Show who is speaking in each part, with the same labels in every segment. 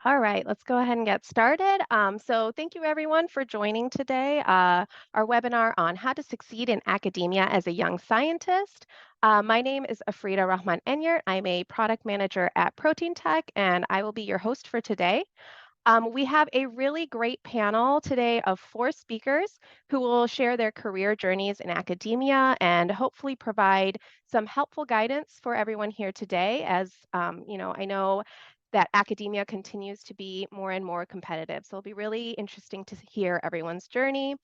Speaker 1: All right, let's go ahead and get started. So thank you everyone for joining today, our webinar on how to succeed in academia as a young scientist. My name is Afrida Rahman Enyart. I'm a product manager at Proteintech, and I will be your host for today. We have a really great panel today of 4 speakers who will share their career journeys in academia and hopefully provide some helpful guidance for everyone here today. As I know that academia continues to be more and more competitive. So it'll be really interesting to hear everyone's journey.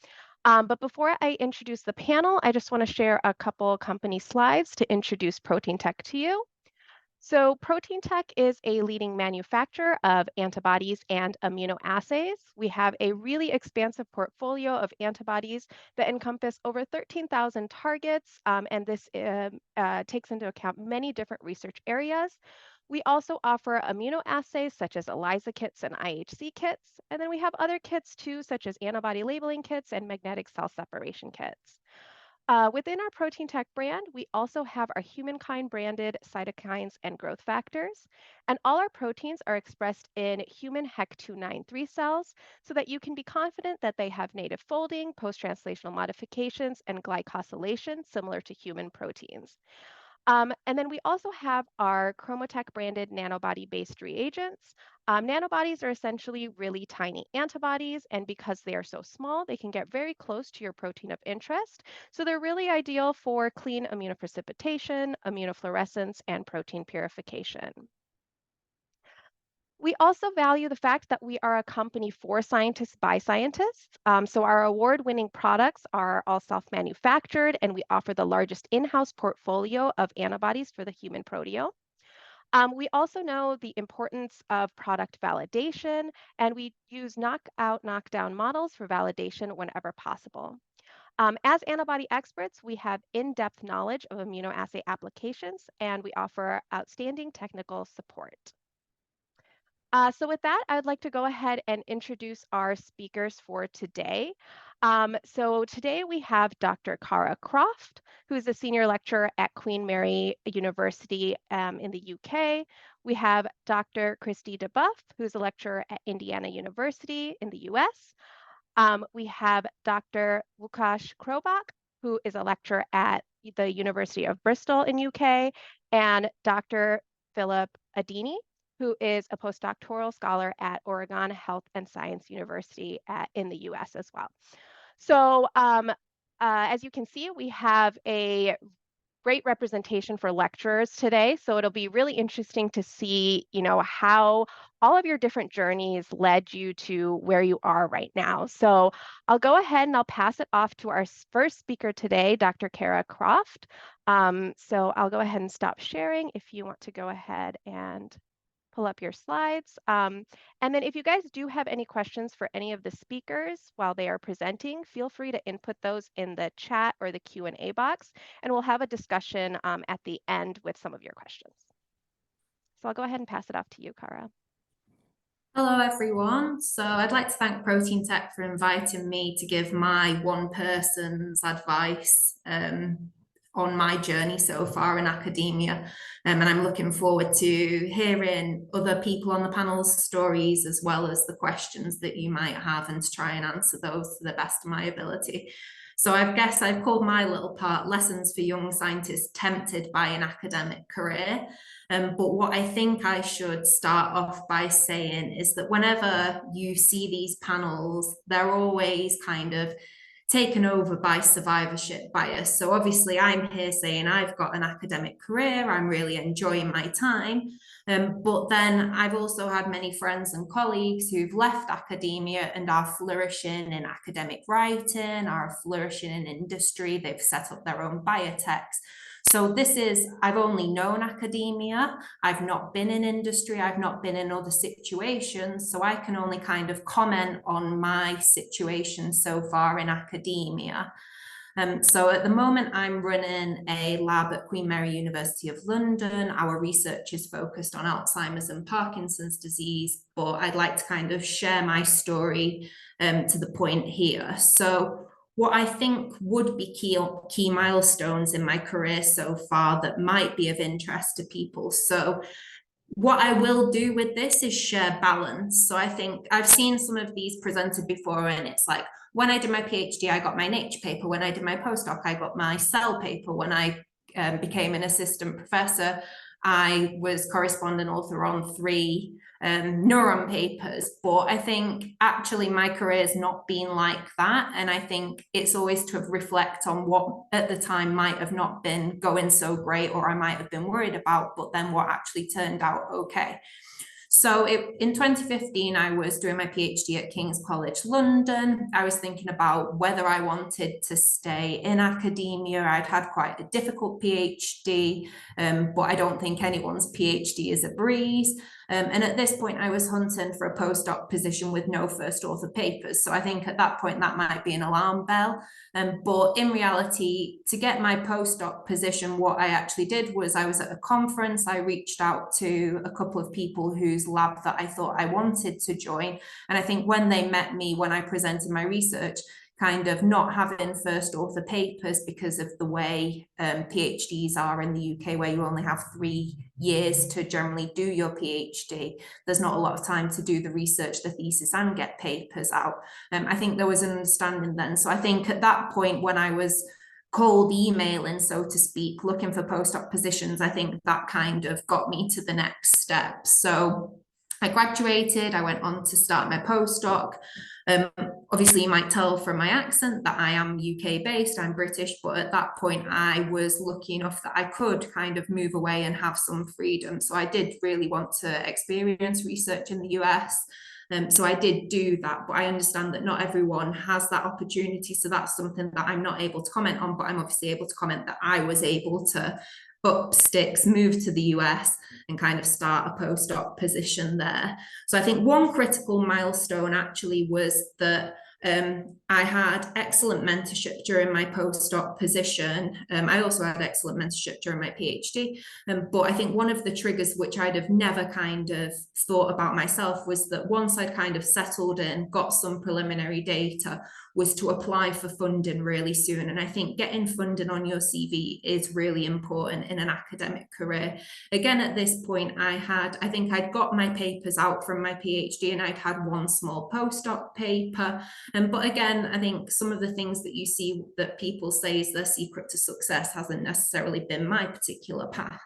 Speaker 1: But before I introduce the panel, I just want to share a couple company slides to introduce Proteintech to you. So Proteintech is a leading manufacturer of antibodies and immunoassays. We have a really expansive portfolio of antibodies that encompass over 13,000 targets, and this takes into account many different research areas. We also offer immunoassays such as ELISA kits and IHC kits, and then we have other kits too, such as antibody labeling kits and magnetic cell separation kits. Within our Proteintech brand, we also have our humankind branded cytokines and growth factors. And all our proteins are expressed in human HEC293 cells so that you can be confident that they have native folding, post-translational modifications, and glycosylation similar to human proteins. And then we also have our Chromotech branded nanobody-based reagents. Nanobodies are essentially really tiny antibodies, and because they are so small, they can get very close to your protein of interest. So they're really ideal for clean immunoprecipitation, immunofluorescence, and protein purification. We also value the fact that we are a company for scientists by scientists. So our award-winning products are all self-manufactured, and we offer the largest in-house portfolio of antibodies for the human proteome. We also know the importance of product validation, and we use knockout, knockdown models for validation whenever possible. As antibody experts, we have in-depth knowledge of immunoassay applications, and we offer outstanding technical support. So with that, I would like to go ahead and introduce our speakers for today. So today we have Dr. Cara Croft, who is a senior lecturer at Queen Mary University in the UK. We have Dr. Kristi DeBoeuf, who's a lecturer at Indiana University in the US. We have Dr. Lukasz Chrobok, who is a lecturer at the University of Bristol in UK, and Dr. Philip Adeniyi, who is a postdoctoral scholar at Oregon Health and Science University in the US as well. So as you can see, we have a great representation for lecturers today. So it'll be really interesting to see, how all of your different journeys led you to where you are right now. So I'll go ahead and I'll pass it off to our first speaker today, Dr. Cara Croft. So I'll go ahead and stop sharing if you want to go ahead and pull up your slides. And then if you guys do have any questions for any of the speakers while they are presenting, feel free to input those in the chat or the Q&A box, and we'll have a discussion at the end with some of your questions. So I'll go ahead and pass it off to you, Cara.
Speaker 2: Hello, everyone. So I'd like to thank Proteintech for inviting me to give my one person's advice on my journey so far in academia. And I'm looking forward to hearing other people on the panel's stories, as well as the questions that you might have, and to try and answer those to the best of my ability. So I guess I've called my little part Lessons for Young Scientists Tempted by an Academic Career. But what I think I should start off by saying is that whenever you see these panels, they're always kind of taken over by survivorship bias. So obviously I'm here saying I've got an academic career, I'm really enjoying my time. But then I've also had many friends and colleagues who've left academia and are flourishing in academic writing, are flourishing in industry, they've set up their own biotechs. So I've only known academia, I've not been in industry, I've not been in other situations, so I can only kind of comment on my situation so far in academia. So at the moment, I'm running a lab at Queen Mary University of London. Our research is focused on Alzheimer's and Parkinson's disease, but I'd like to kind of share my story to the point here. So what I think would be key milestones in my career so far that might be of interest to people. So what I will do with this is share balance. So I think I've seen some of these presented before, and it's like, when I did my PhD, I got my Nature paper. When I did my postdoc, I got my Cell paper. When I became an assistant professor, I was corresponding author on 3 neuron papers. But I think actually my career has not been like that. And I think it's always to reflect on what at the time might have not been going so great, or I might have been worried about, but then what actually turned out okay. So in 2015, I was doing my PhD at King's College London. I was thinking about whether I wanted to stay in academia. I'd had quite a difficult PhD, but I don't think anyone's PhD is a breeze. And at this point, I was hunting for a postdoc position with no first author papers. So I think at that point, that might be an alarm bell. But in reality, to get my postdoc position, what I actually did was I was at a conference. I reached out to a couple of people whose lab that I thought I wanted to join. And I think when they met me, when I presented my research, kind of not having first author papers because of the way PhDs are in the UK, where you only have 3 years to generally do your PhD. There's not a lot of time to do the research, the thesis, and get papers out. I think there was an understanding then. So I think at that point, when I was cold emailing, so to speak, looking for postdoc positions, I think that kind of got me to the next step. So I graduated, I went on to start my postdoc. Obviously, you might tell from my accent that I am UK based, I'm British, but at that point I was lucky enough that I could kind of move away and have some freedom. So I did really want to experience research in the US. So I did do that, but I understand that not everyone has that opportunity. So that's something that I'm not able to comment on, but I'm obviously able to comment that I was able to up sticks, move to the US and kind of start a postdoc position there. So I think one critical milestone actually was that I had excellent mentorship during my postdoc position. I also had excellent mentorship during my PhD. But I think one of the triggers which I'd have never kind of thought about myself was that once I'd kind of settled in, got some preliminary data, was to apply for funding really soon. And I think getting funding on your CV is really important in an academic career. Again, at this point, I think I'd got my papers out from my PhD and I'd had one small postdoc paper. But again, I think some of the things that you see that people say is their secret to success hasn't necessarily been my particular path.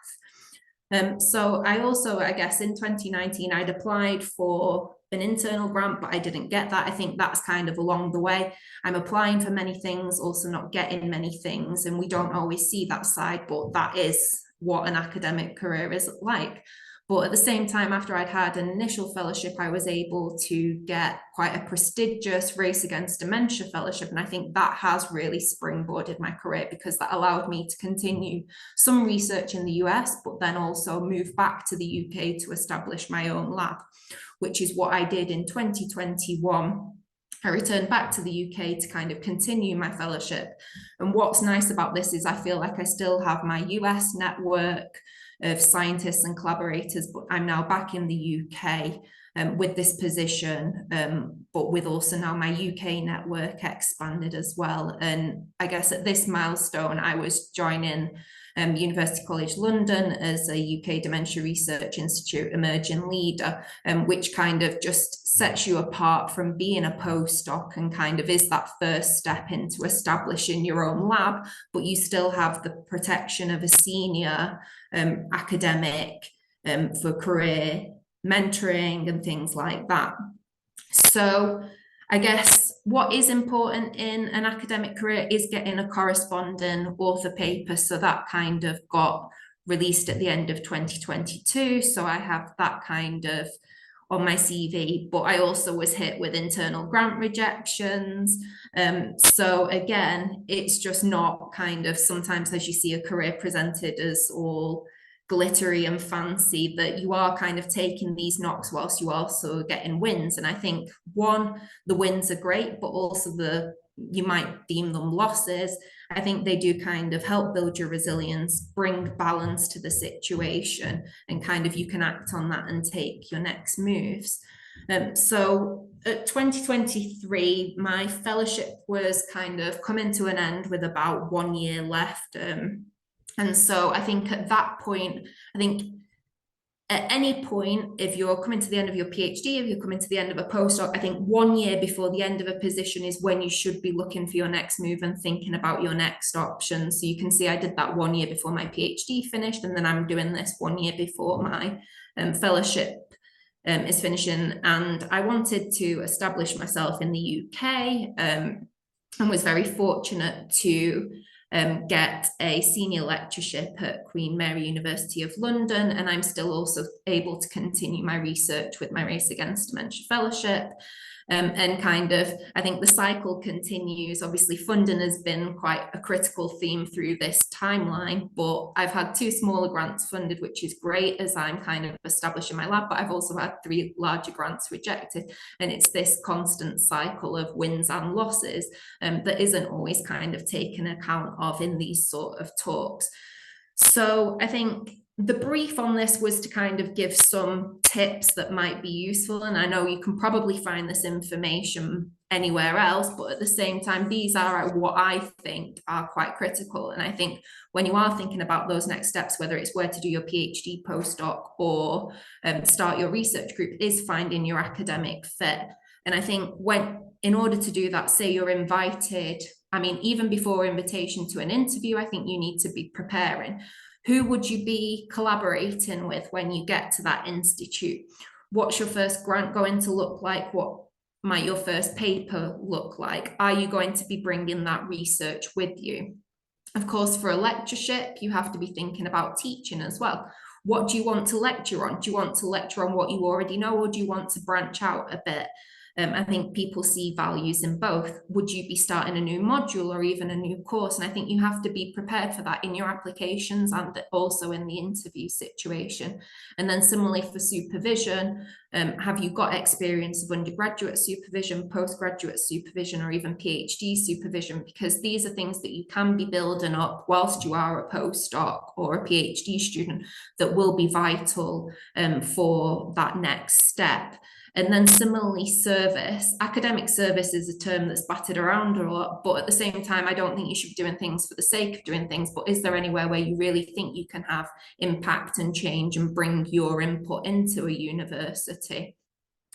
Speaker 2: So I also, I guess in 2019, I'd applied for an internal grant, but I didn't get that. I think that's kind of along the way. I'm applying for many things, also not getting many things. And we don't always see that side, but that is what an academic career is like. But at the same time, after I'd had an initial fellowship, I was able to get quite a prestigious Race Against Dementia fellowship. And I think that has really springboarded my career because that allowed me to continue some research in the US, but then also move back to the UK to establish my own lab, which is what I did in 2021. I returned back to the UK to kind of continue my fellowship. And what's nice about this is I feel like I still have my US network of scientists and collaborators, but I'm now back in the UK with this position, but with also now my UK network expanded as well. And I guess at this milestone, I was joining University College London as a UK Dementia Research Institute emerging leader, which kind of just sets you apart from being a postdoc and kind of is that first step into establishing your own lab, but you still have the protection of a senior academic for career mentoring and things like that. So I guess what is important in an academic career is getting a corresponding author paper. So that kind of got released at the end of 2022. So I have that kind of on my CV, but I also was hit with internal grant rejections. So again, it's just not kind of sometimes as you see a career presented as all glittery and fancy, that you are kind of taking these knocks whilst you also getting wins. And I think one, the wins are great, but also you might deem them losses. I think they do kind of help build your resilience, bring balance to the situation, and kind of you can act on that and take your next moves. So at 2023, my fellowship was kind of coming to an end with about 1 year left. And so I think at that point, I think at any point, if you're coming to the end of your PhD, if you're coming to the end of a postdoc, I think 1 year before the end of a position is when you should be looking for your next move and thinking about your next option. So you can see I did that 1 year before my PhD finished, and then I'm doing this 1 year before my fellowship is finishing. And I wanted to establish myself in the UK, and was very fortunate to get a senior lectureship at Queen Mary University of London, and I'm still also able to continue my research with my Race Against Dementia Fellowship. And kind of, I think the cycle continues. Obviously, funding has been quite a critical theme through this timeline, but I've had 2 smaller grants funded, which is great as I'm kind of establishing my lab, but I've also had 3 larger grants rejected. And it's this constant cycle of wins and losses that isn't always kind of taken account of in these sort of talks. So I think the brief on this was to kind of give some tips that might be useful. And I know you can probably find this information anywhere else, but at the same time, these are what I think are quite critical. And I think when you are thinking about those next steps, whether it's where to do your PhD postdoc or start your research group, is finding your academic fit. And I think in order to do that, say you're invited, I mean, even before invitation to an interview, I think you need to be preparing. Who would you be collaborating with when you get to that institute? What's your first grant going to look like? What might your first paper look like? Are you going to be bringing that research with you? Of course, for a lectureship, you have to be thinking about teaching as well. What do you want to lecture on? Do you want to lecture on what you already know, or do you want to branch out a bit? I think people see values in both. Would you be starting a new module or even a new course? And I think you have to be prepared for that in your applications and also in the interview situation. And then similarly for supervision, have you got experience of undergraduate supervision, postgraduate supervision, or even PhD supervision? Because these are things that you can be building up whilst you are a postdoc or a PhD student that will be vital for that next step. And then similarly, service. Academic service is a term that's batted around a lot, but at the same time, I don't think you should be doing things for the sake of doing things, but is there anywhere where you really think you can have impact and change and bring your input into a university?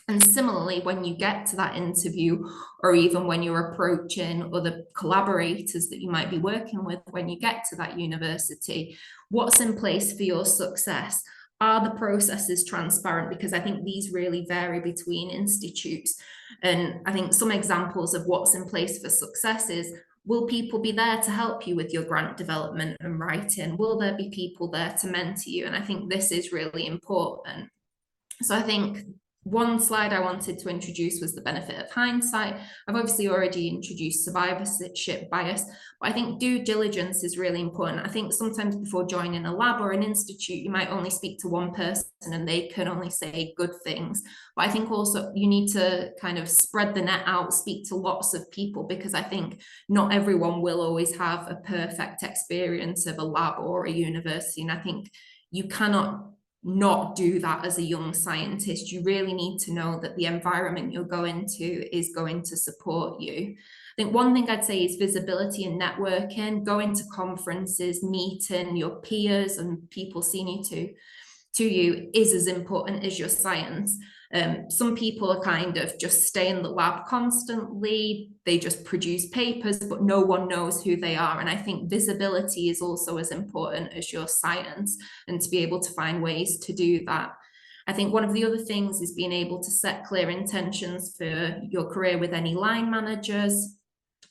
Speaker 2: And similarly, when you get to that interview, or even when you're approaching other collaborators that you might be working with when you get to that university, what's in place for your success? Are the processes transparent? Because I think these really vary between institutes. And I think some examples of what's in place for success is, will people be there to help you with your grant development and writing? Will there be people there to mentor you? And I think this is really important. So I think one slide I wanted to introduce was the benefit of hindsight. I've obviously already introduced survivorship bias, but I think due diligence is really important. I think sometimes before joining a lab or an institute, you might only speak to one person and they can only say good things. But I think also you need to kind of spread the net out, speak to lots of people, because I think not everyone will always have a perfect experience of a lab or a university. And I think you cannot not do that as a young scientist. You really need to know that the environment you're going to is going to support you. I think one thing I'd say is visibility and networking. Going to conferences, meeting your peers and people senior to you is as important as your science. Some people are kind of just stay in the lab constantly. They just produce papers, but no one knows who they are. And I think visibility is also as important as your science, and to be able to find ways to do that. I think one of the other things is being able to set clear intentions for your career with any line managers,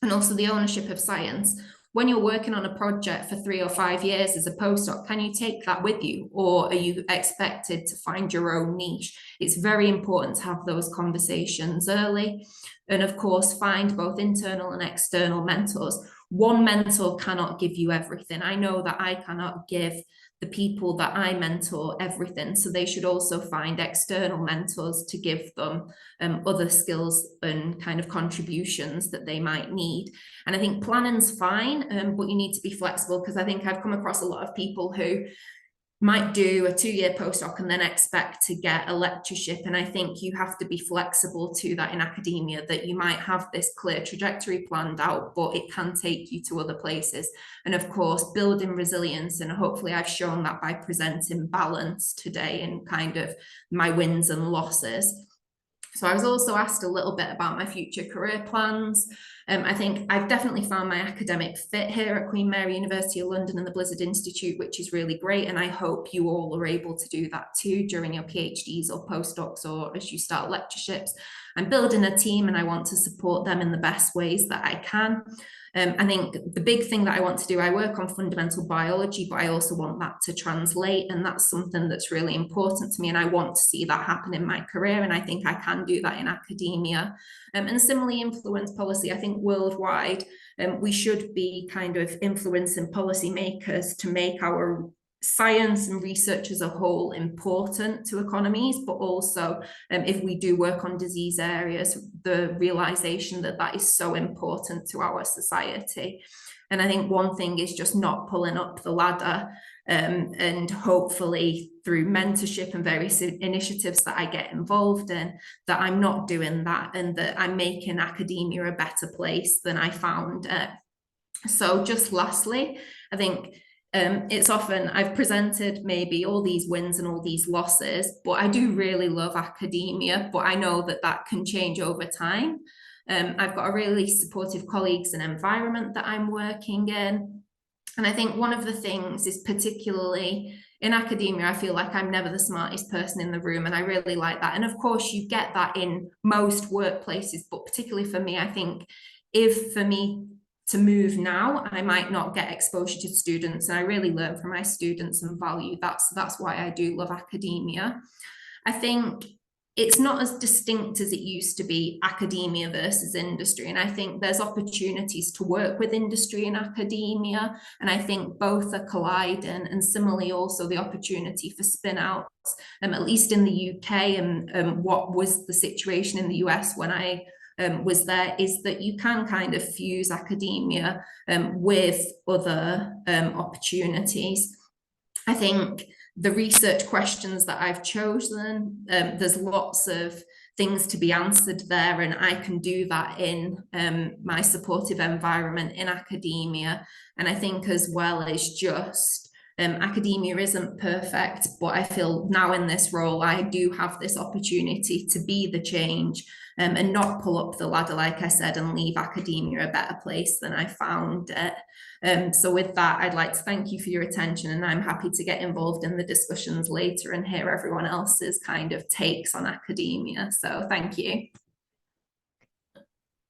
Speaker 2: and also the ownership of science. When you're working on a project for 3 or 5 years as a postdoc, can you take that with you, or are you expected to find your own niche? It's very important to have those conversations early. And of course, find both internal and external mentors. One mentor cannot give you everything. I know that I cannot give the people that I mentor everything, so they should also find external mentors to give them other skills and kind of contributions that they might need. And I think planning's fine, but you need to be flexible, because I think I've come across a lot of people who might do a 2-year postdoc and then expect to get a lectureship. And I think you have to be flexible to that in academia, that you might have this clear trajectory planned out, but it can take you to other places. And of course, building resilience. And hopefully I've shown that by presenting balance today and kind of my wins and losses. So I was also asked a little bit about my future career plans. I think I've definitely found my academic fit here at Queen Mary University of London and the Blizzard Institute, which is really great. And I hope you all are able to do that too during your PhDs or postdocs, or as you start lectureships. I'm building a team and I want to support them in the best ways that I can. I think the big thing that I want to do, I work on fundamental biology, but I also want that to translate. And that's something that's really important to me. And I want to see that happen in my career. And I think I can do that in academia. And similarly, influence policy. I think worldwide, we should be kind of influencing policymakers to make our science and research as a whole important to economies, but also if we do work on disease areas, the realization that that is so important to our society. And I think one thing is just not pulling up the ladder, and hopefully through mentorship and various initiatives that I get involved in, that I'm not doing that and that I'm making academia a better place than I found it. So just lastly, I think it's often I've presented maybe all these wins and all these losses, but I do really love academia, but I know that that can change over time. I've got a really supportive colleagues and environment that I'm working in. And I think one of the things is, particularly in academia, I feel like I'm never the smartest person in the room, and I really like that. And of course, you get that in most workplaces, but particularly for me, I think if for me to move now, I might not get exposure to students, and I really learn from my students and value that. So that's why I do love academia. I think it's not as distinct as it used to be, academia versus industry. And I think there's opportunities to work with industry and academia. And I think both are colliding, and similarly also the opportunity for spin outs, at least in the UK, and what was the situation in the US when I was there, is that you can kind of fuse academia with other opportunities. I think the research questions that I've chosen, there's lots of things to be answered there, and I can do that in my supportive environment in academia. And I think as well as just academia isn't perfect, but I feel now in this role, I do have this opportunity to be the change, and not pull up the ladder, like I said, and leave academia a better place than I found it. So with that, I'd like to thank you for your attention, and I'm happy to get involved in the discussions later and hear everyone else's kind of takes on academia. So thank you.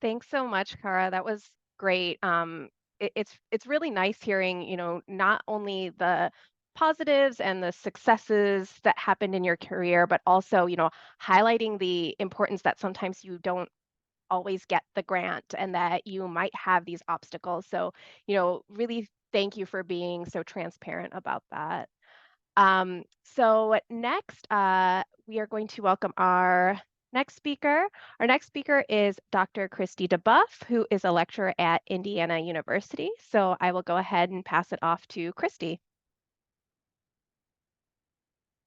Speaker 1: Thanks so much, Cara. That was great. It's really nice hearing, not only the positives and the successes that happened in your career, but also, highlighting the importance that sometimes you don't always get the grant and that you might have these obstacles. So, really thank you for being so transparent about that. So next, we are going to welcome our next speaker. Our next speaker is Dr. Kristi DeBoeuf, who is a lecturer at Indiana University. So I will go ahead and pass it off to Kristi.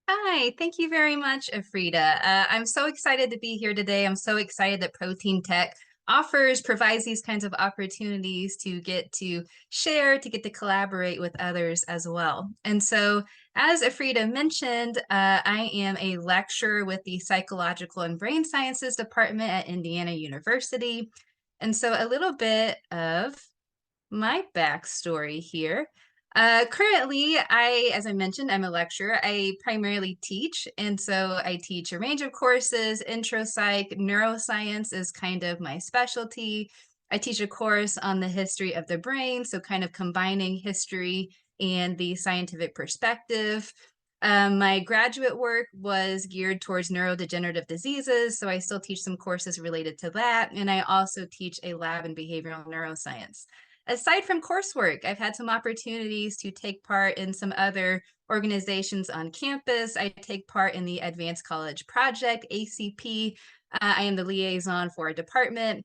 Speaker 3: Hi, thank you very much, Afrida. I'm so excited to be here today. I'm so excited that Proteintech provides these kinds of opportunities to get to share, to get to collaborate with others as well. And so, as Afrida mentioned, I am a lecturer with the Psychological and Brain Sciences Department at Indiana University. And so a little bit of my backstory here. Currently, as I mentioned, I'm a lecturer. I primarily teach, and so I teach a range of courses. Intro psych, neuroscience is kind of my specialty. I teach a course on the history of the brain, so kind of combining history and the scientific perspective. My graduate work was geared towards neurodegenerative diseases, so I still teach some courses related to that, and I also teach a lab in behavioral neuroscience. Aside from coursework, I've had some opportunities to take part in some other organizations on campus. I take part in the Advanced College Project, ACP. I am the liaison for a department,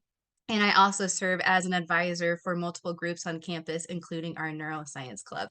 Speaker 3: and I also serve as an advisor for multiple groups on campus, including our neuroscience club.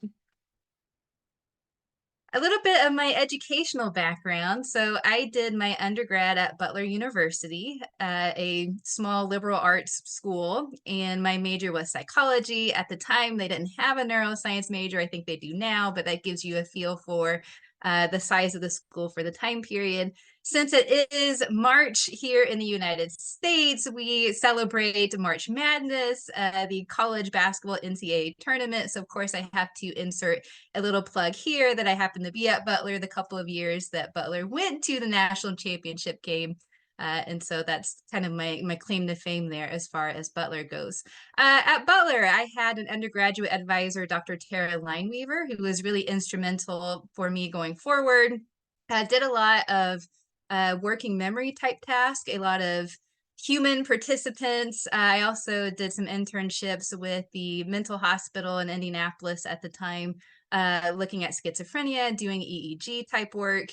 Speaker 3: a little bit of my educational background. So I did my undergrad at Butler University, a small liberal arts school, and my major was psychology. At the time, they didn't have a neuroscience major. I think they do now, but that gives you a feel for the size of the school for the time period. Since it is March here in the United States, we celebrate March Madness, the college basketball NCAA tournament. So of course I have to insert a little plug here that I happened to be at Butler the couple of years that Butler went to the national championship game. And so that's kind of my claim to fame there as far as Butler goes. At Butler, I had an undergraduate advisor, Dr. Tara Lineweaver, who was really instrumental for me going forward. Did a lot of working memory type task, a lot of human participants. I also did some internships with the mental hospital in Indianapolis at the time, looking at schizophrenia, doing EEG type work.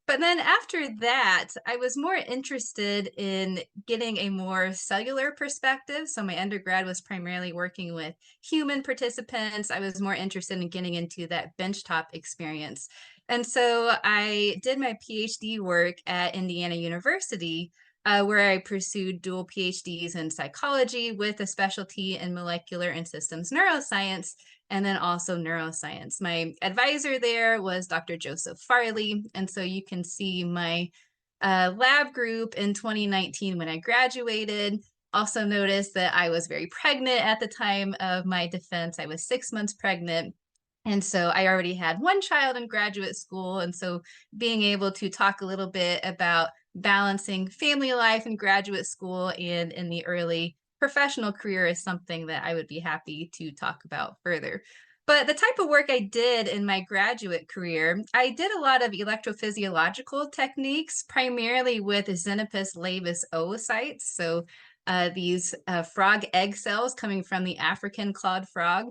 Speaker 3: But then after that, I was more interested in getting a more cellular perspective. So my undergrad was primarily working with human participants. I was more interested in getting into that benchtop experience. And so I did my PhD work at Indiana University, where I pursued dual PhDs in psychology with a specialty in molecular and systems neuroscience, and then also neuroscience. My advisor there was Dr. Joseph Farley. And so you can see my lab group in 2019 when I graduated. Also noticed that I was very pregnant at the time of my defense. I was 6 months pregnant. And so I already had one child in graduate school. And so being able to talk a little bit about balancing family life in graduate school and in the early professional career is something that I would be happy to talk about further. But the type of work I did in my graduate career, I did a lot of electrophysiological techniques, primarily with Xenopus laevis oocytes. So these frog egg cells coming from the African clawed frog.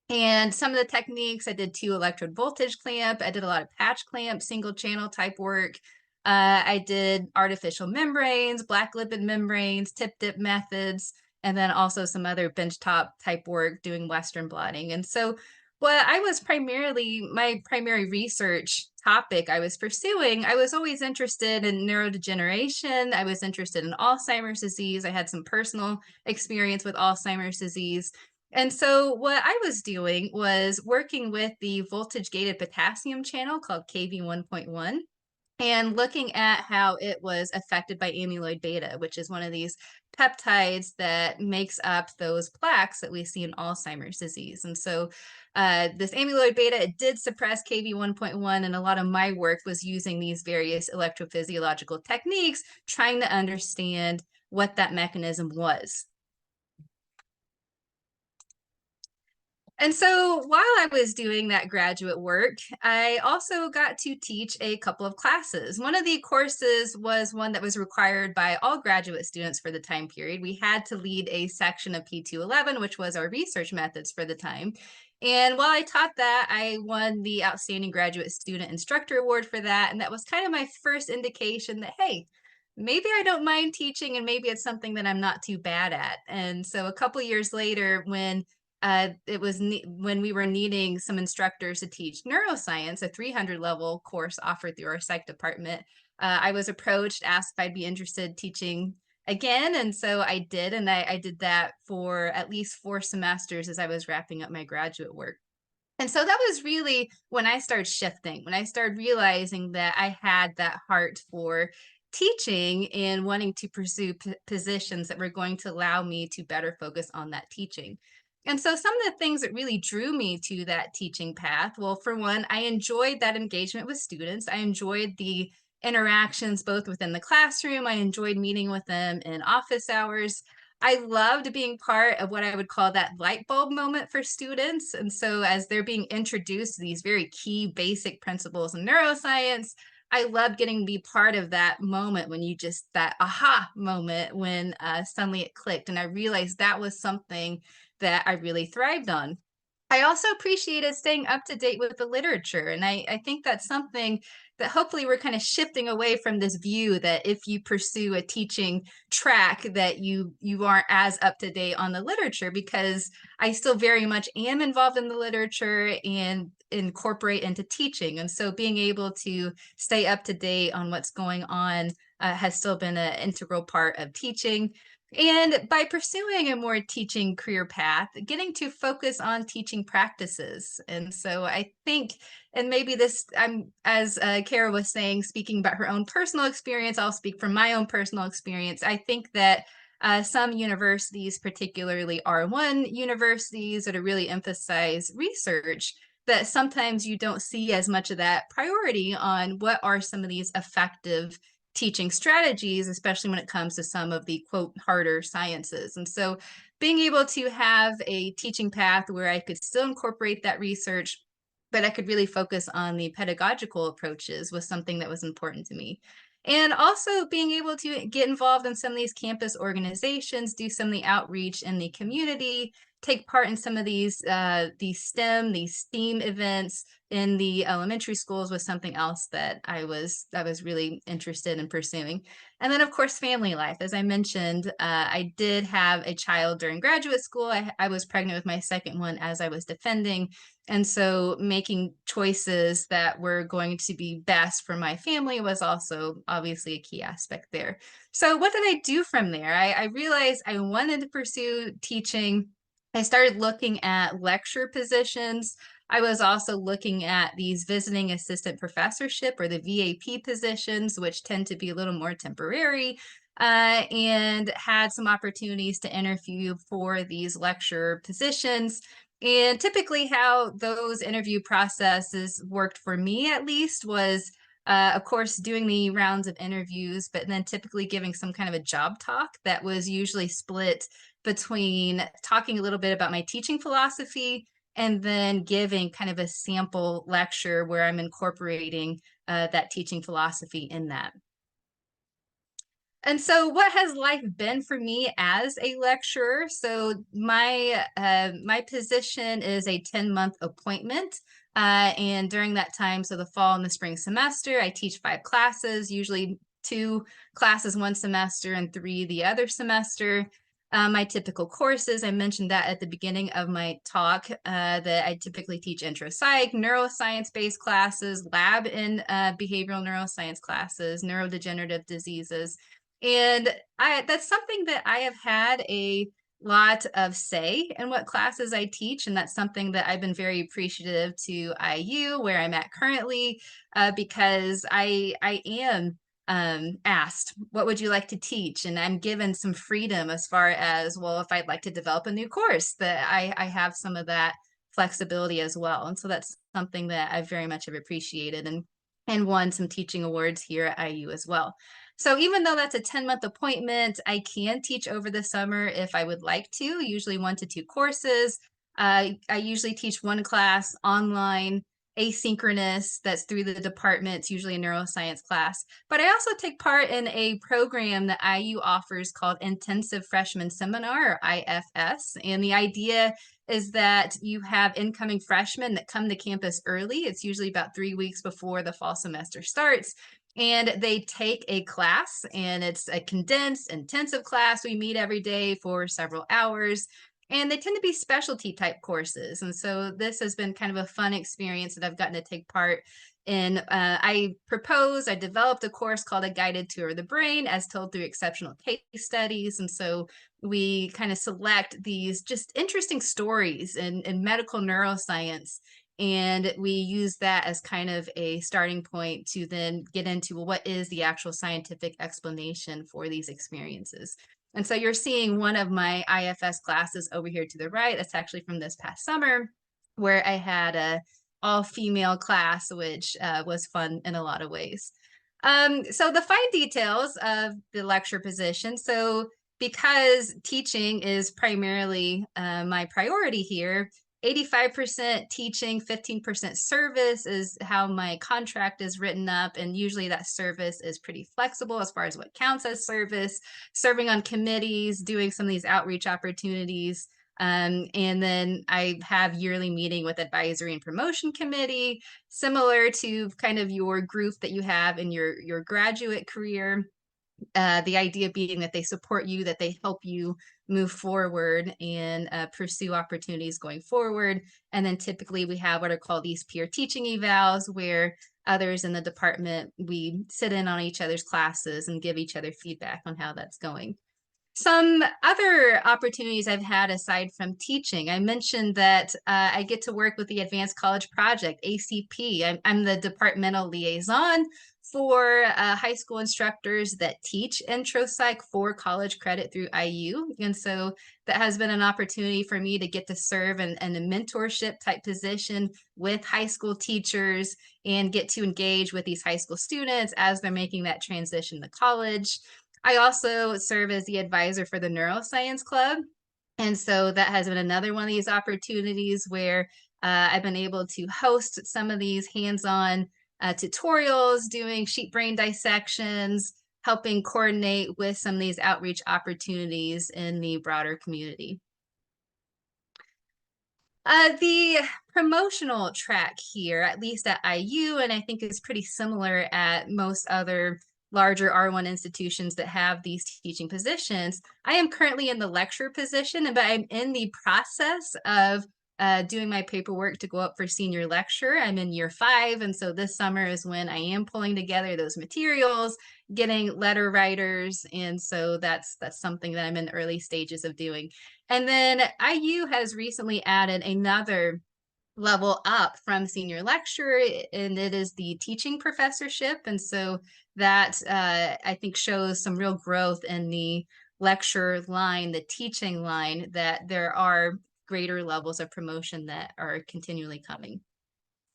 Speaker 3: And some of the techniques, I did 2 electrode voltage clamp. I did a lot of patch clamp, single channel type work. I did artificial membranes, black lipid membranes, tip dip methods, and then also some other benchtop type work doing Western blotting. And so what I was my primary research topic I was pursuing, I was always interested in neurodegeneration. I was interested in Alzheimer's disease. I had some personal experience with Alzheimer's disease. And so what I was doing was working with the voltage-gated potassium channel called KV 1.1 and looking at how it was affected by amyloid beta, which is one of these peptides that makes up those plaques that we see in Alzheimer's disease. And so this amyloid beta, it did suppress KV 1.1, and a lot of my work was using these various electrophysiological techniques, trying to understand what that mechanism was. And so while I was doing that graduate work, I also got to teach a couple of classes. One of the courses was one that was required by all graduate students for the time period. We had to lead a section of P211, which was our research methods for the time. And while I taught that, I won the Outstanding Graduate Student Instructor Award for that. And that was kind of my first indication that, hey, maybe I don't mind teaching and maybe it's something that I'm not too bad at. And so a couple years later, when when we were needing some instructors to teach neuroscience, a 300 level course offered through our psych department, I was approached, asked if I'd be interested teaching again. And so I did, and I did that for at least 4 semesters as I was wrapping up my graduate work. And so that was really when I started shifting, when I started realizing that I had that heart for teaching and wanting to pursue positions that were going to allow me to better focus on that teaching. And so some of the things that really drew me to that teaching path, well, for one, I enjoyed that engagement with students. I enjoyed the interactions both within the classroom. I enjoyed meeting with them in office hours. I loved being part of what I would call that light bulb moment for students. And so as they're being introduced to these very key basic principles in neuroscience, I loved getting to be part of that moment when you just, that aha moment when suddenly it clicked. And I realized that was something that I really thrived on. I also appreciated staying up to date with the literature. And I think that's something that hopefully we're kind of shifting away from this view that if you pursue a teaching track that you aren't as up to date on the literature, because I still very much am involved in the literature. And incorporate into teaching. And so being able to stay up to date on what's going on has still been an integral part of teaching. And by pursuing a more teaching career path, getting to focus on teaching practices. And so I think, and maybe this, as Cara was saying, speaking about her own personal experience, I'll speak from my own personal experience. I think that some universities, particularly R1 universities that really emphasize research, that sometimes you don't see as much of that priority on what are some of these effective teaching strategies, especially when it comes to some of the quote harder sciences. And so being able to have a teaching path where I could still incorporate that research, but I could really focus on the pedagogical approaches was something that was important to me. And also being able to get involved in some of these campus organizations, do some of the outreach in the community, take part in some of these STEM, these STEAM events in the elementary schools was something else that I was really interested in pursuing. And then of course, family life. As I mentioned, I did have a child during graduate school. I was pregnant with my second one as I was defending. And so making choices that were going to be best for my family was also obviously a key aspect there. So what did I do from there? I realized I wanted to pursue teaching. I started looking at lecture positions. I was also looking at these visiting assistant professorship or the VAP positions, which tend to be a little more temporary, and had some opportunities to interview for these lecture positions. And typically how those interview processes worked for me, at least, was of course, doing the rounds of interviews, but then typically giving some kind of a job talk that was usually split between talking a little bit about my teaching philosophy and then giving kind of a sample lecture where I'm incorporating that teaching philosophy in that. And so what has life been for me as a lecturer? So my position is a 10-month appointment. And during that time, so the fall and the spring semester, I teach 5 classes, usually 2 classes one semester and 3 the other semester. My typical courses, I mentioned that at the beginning of my talk, that I typically teach intro psych, neuroscience-based classes, lab and behavioral neuroscience classes, neurodegenerative diseases. And that's something that I have had a lot of say in what classes I teach. And that's something that I've been very appreciative to IU, where I'm at currently, because I am asked, what would you like to teach? And I'm given some freedom as far as, well, if I'd like to develop a new course, that I have some of that flexibility as well. And so that's something that I very much have appreciated and won some teaching awards here at IU as well. So even though that's a 10-month appointment, I can teach over the summer if I would like to, usually 1 to 2 courses. I usually teach 1 class online, asynchronous, that's through the department. It's usually a neuroscience class. But I also take part in a program that IU offers called Intensive Freshman Seminar, or IFS. And the idea is that you have incoming freshmen that come to campus early. It's usually about 3 weeks before the fall semester starts. And they take a class, and it's a condensed, intensive class. We meet every day for several hours, and they tend to be specialty type courses. And so this has been kind of a fun experience that I've gotten to take part in. I developed a course called A Guided Tour of the Brain as told through exceptional case studies. And so we kind of select these just interesting stories in medical neuroscience, and we use that as kind of a starting point to then get into, well, what is the actual scientific explanation for these experiences? And so you're seeing one of my IFS classes over here to the right. That's actually from this past summer, where I had a all-female class, which was fun in a lot of ways. So the fine details of the lecture position. So because teaching is primarily my priority here, 85% teaching, 15% service is how my contract is written up. And usually that service is pretty flexible as far as what counts as service, serving on committees, doing some of these outreach opportunities. And then I have yearly meeting with advisory and promotion committee, similar to kind of your group that you have in your graduate career. The idea being that they support you, that they help you move forward and pursue opportunities going forward. And then typically we have what are called these peer teaching evals, where others in the department, we sit in on each other's classes and give each other feedback on how that's going. Some other opportunities I've had aside from teaching, I mentioned that I get to work with the Advanced College Project, ACP. I'm the departmental liaison for high school instructors that teach intro psych for college credit through IU. And so that has been an opportunity for me to get to serve in a mentorship type position with high school teachers and get to engage with these high school students as they're making that transition to college. I also serve as the advisor for the Neuroscience Club. And so that has been another one of these opportunities where I've been able to host some of these hands-on tutorials, doing sheep brain dissections, helping coordinate with some of these outreach opportunities in the broader community. The promotional track here, at least at IU, and I think is pretty similar at most other larger R1 institutions that have these teaching positions. I am currently in the lecturer position, but I'm in the process of doing my paperwork to go up for senior lecturer. I'm in year 5, and so this summer is when I am pulling together those materials, getting letter writers, and so that's something that I'm in the early stages of doing. And then IU has recently added another level up from senior lecturer, and it is the teaching professorship. And so that I think shows some real growth in the lecture line, the teaching line, that there are greater levels of promotion that are continually coming.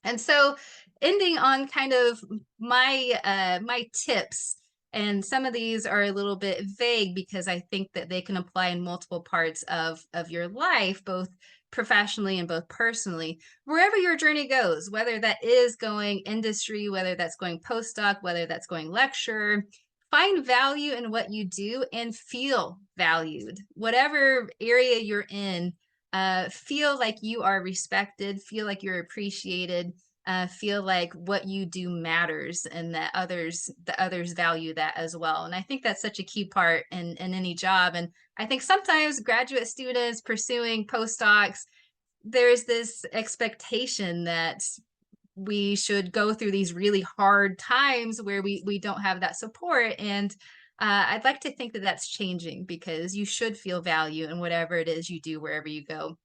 Speaker 3: And so ending on kind of my my tips, and some of these are a little bit vague because I think that they can apply in multiple parts of your life, both professionally and both personally. Wherever your journey goes, whether that is going industry, whether that's going postdoc, whether that's going lecture, find value in what you do and feel valued. Whatever area you're in, feel like you are respected, feel like you're appreciated, feel like what you do matters, and that others value that as well. And I think that's such a key part in any job. And I think sometimes graduate students pursuing postdocs, there's this expectation that we should go through these really hard times where we don't have that support. And I'd like to think that that's changing, because you should feel value in whatever it is you do, wherever you go.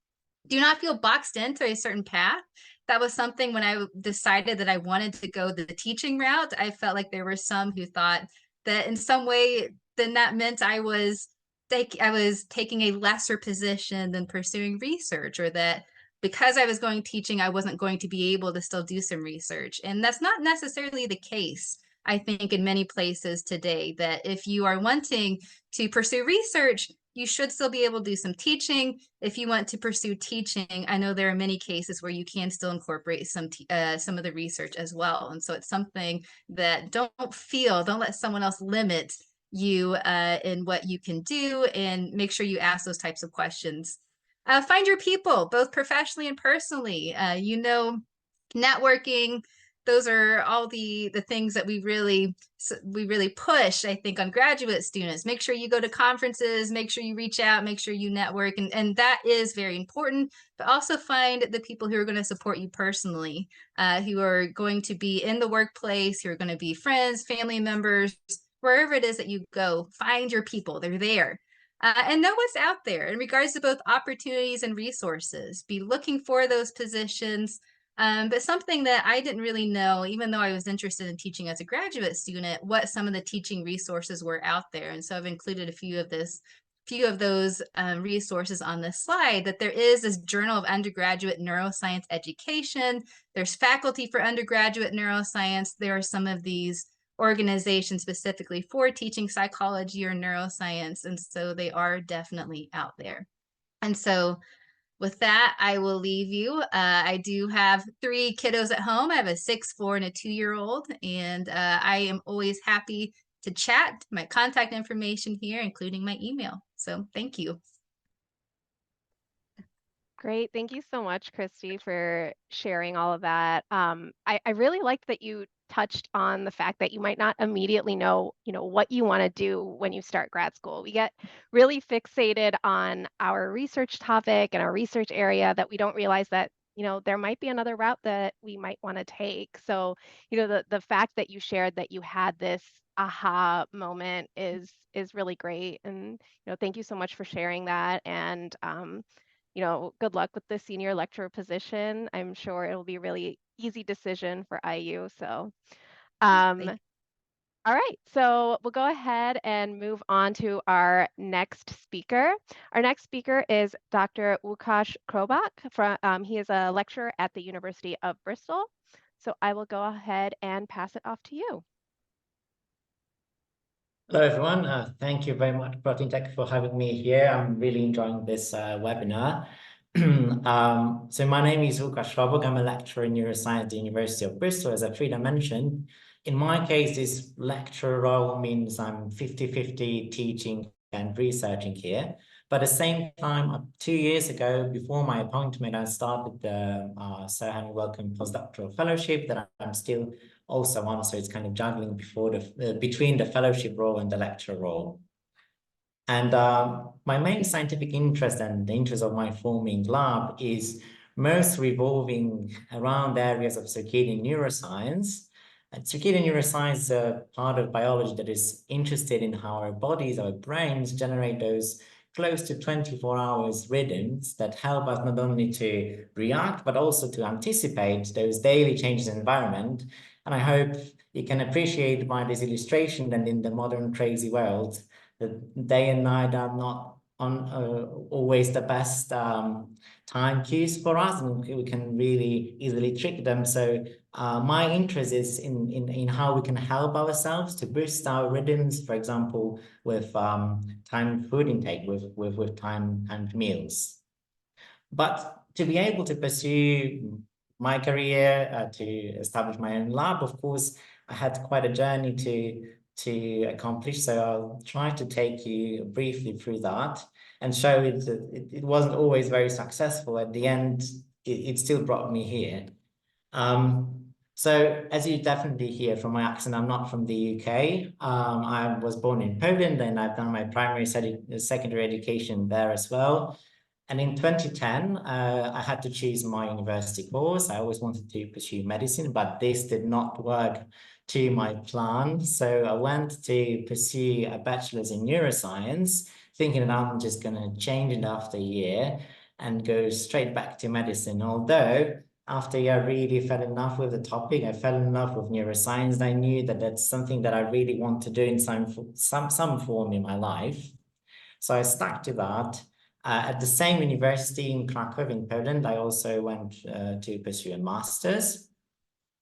Speaker 3: Do not feel boxed into a certain path. That was something when I decided that I wanted to go the teaching route. I felt like there were some who thought that in some way, then that meant I was taking a lesser position than pursuing research, or that because I was going teaching, I wasn't going to be able to still do some research. And that's not necessarily the case. I think in many places today, that if you are wanting to pursue research, you should still be able to do some teaching. If you want to pursue teaching, I know there are many cases where you can still incorporate some of the research as well. And so it's something that don't let someone else limit you in what you can do, and make sure you ask those types of questions. Find your people, both professionally and personally. Networking, those are all the things that we really push, I think, on graduate students. Make sure you go to conferences, make sure you reach out, make sure you network, and that is very important. But also find the people who are going to support you personally, who are going to be in the workplace, who are going to be friends, family members, wherever it is that you go. Find your people, they're there. And know what's out there in regards to both opportunities and resources. Be looking for those positions. But something that I didn't really know, even though I was interested in teaching as a graduate student, what some of the teaching resources were out there. And so I've included a few of those resources on this slide. That there is this Journal of Undergraduate Neuroscience Education. There's Faculty for Undergraduate Neuroscience. There are some of these organizations specifically for teaching psychology or neuroscience. And so they are definitely out there. And so with that, I will leave you. I do have 3 kiddos at home. I have a 6, 4, and a 2-year-old, and I am always happy to chat. My contact information here, including my email. So thank you.
Speaker 1: Great. Thank you so much, Kristi, for sharing all of that. I really liked that you touched on the fact that you might not immediately know, what you want to do when you start grad school. We get really fixated on our research topic and our research area that we don't realize that, there might be another route that we might want to take. So, the fact that you shared that you had this aha moment is really great. And, thank you so much for sharing that. And good luck with the senior lecturer position. I'm sure it'll be a really easy decision for IU. So, all right, so we'll go ahead and move on to our next speaker. Our next speaker is Dr. Lukasz Chrobok. He is a lecturer at the University of Bristol. So I will go ahead and pass it off to you.
Speaker 4: Hello, everyone. Thank you very much, Proteintech, for having me here. I'm really enjoying this webinar. So my name is Lukasz. I'm a lecturer in neuroscience at the University of Bristol, as Frida mentioned. In my case, this lecturer role means I'm 50-50 teaching and researching here. But at the same time, 2 years ago, before my appointment, I started the Sir Henry Wellcome postdoctoral fellowship that I'm still also on, so it's kind of juggling between the fellowship role and the lecturer role. And my main scientific interest and the interest of my forming lab is most revolving around areas of circadian neuroscience. And circadian neuroscience is a part of biology that is interested in how our bodies, our brains generate those close to 24 hours rhythms that help us not only to react, but also to anticipate those daily changes in the environment. And I hope you can appreciate by this illustration that in the modern crazy world, that day and night are not always the best time cues for us, and we can really easily trick them. So my interest is in how we can help ourselves to boost our rhythms, for example, with timed food intake, with timed meals. But to be able to pursue my career, to establish my own lab, of course, I had quite a journey to accomplish. So I'll try to take you briefly through that and show it that it wasn't always very successful. At the end, it still brought me here. So as you definitely hear from my accent, I'm not from the UK. I was born in Poland, and I've done my primary secondary education there as well. And in 2010, I had to choose my university course. I always wanted to pursue medicine, but this did not work to my plan. So I went to pursue a bachelor's in neuroscience, thinking that I'm just going to change it after a year and go straight back to medicine. Although after a year, I really fell in love with the topic. I fell in love with neuroscience. I knew that that's something that I really want to do in some form in my life. So I stuck to that. At the same university in Krakow in Poland, I also went to pursue a master's.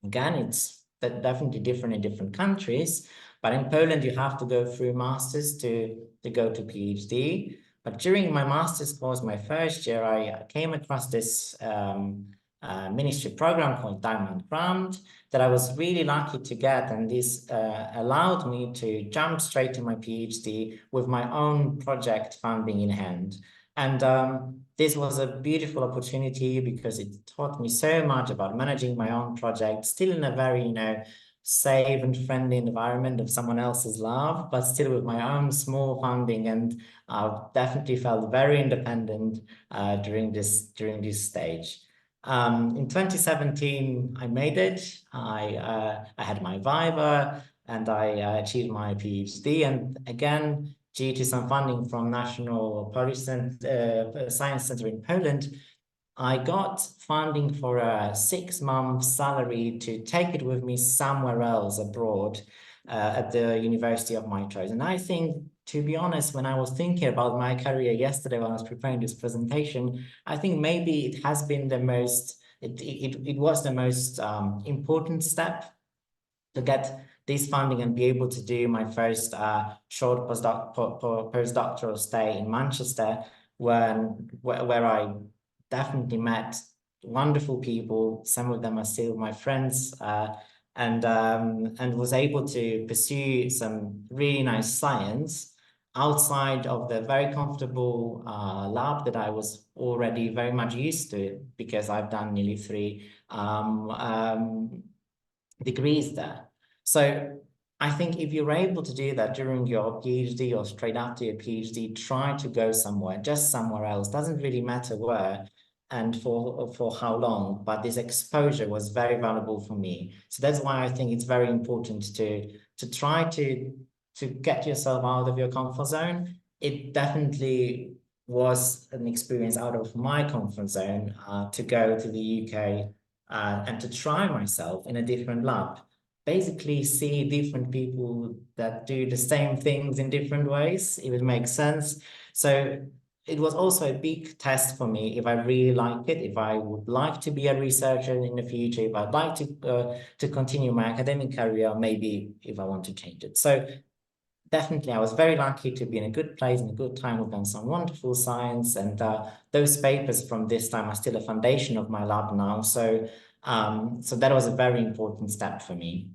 Speaker 4: Again, it's definitely different in different countries, but in Poland, you have to go through master's to go to PhD. But during my master's course, my first year, I came across this ministry program called Diamond Grant that I was really lucky to get, and this allowed me to jump straight to my PhD with my own project funding in hand. And this was a beautiful opportunity because it taught me so much about managing my own project, still in a very, safe and friendly environment of someone else's lab, but still with my own small funding. And I've definitely felt very independent during this stage. In 2017, I made it. I had my viva and I achieved my PhD. And again, due to some funding from National Polish Science Center in Poland, I got funding for a 6-month salary to take it with me somewhere else abroad at the university of my choice. And I think, to be honest, when I was thinking about my career yesterday when I was preparing this presentation, I think maybe it has been the most, it was the most important step to get this funding and be able to do my first short postdoctoral stay in Manchester, where I definitely met wonderful people. Some of them are still my friends, and was able to pursue some really nice science outside of the very comfortable lab that I was already very much used to, because I've done nearly 3 degrees there. So I think if you're able to do that during your PhD or straight after your PhD, try to go somewhere, just somewhere else. Doesn't really matter where and for how long, but this exposure was very valuable for me. So that's why I think it's very important to try to get yourself out of your comfort zone. It definitely was an experience out of my comfort zone to go to the UK and to try myself in a different lab. Basically see different people that do the same things in different ways, if it makes sense. So it was also a big test for me if I really like it, if I would like to be a researcher in the future, if I'd like to continue my academic career, maybe if I want to change it. So definitely, I was very lucky to be in a good place, in a good time. We've done some wonderful science, and those papers from this time are still a foundation of my lab now. So, so that was a very important step for me.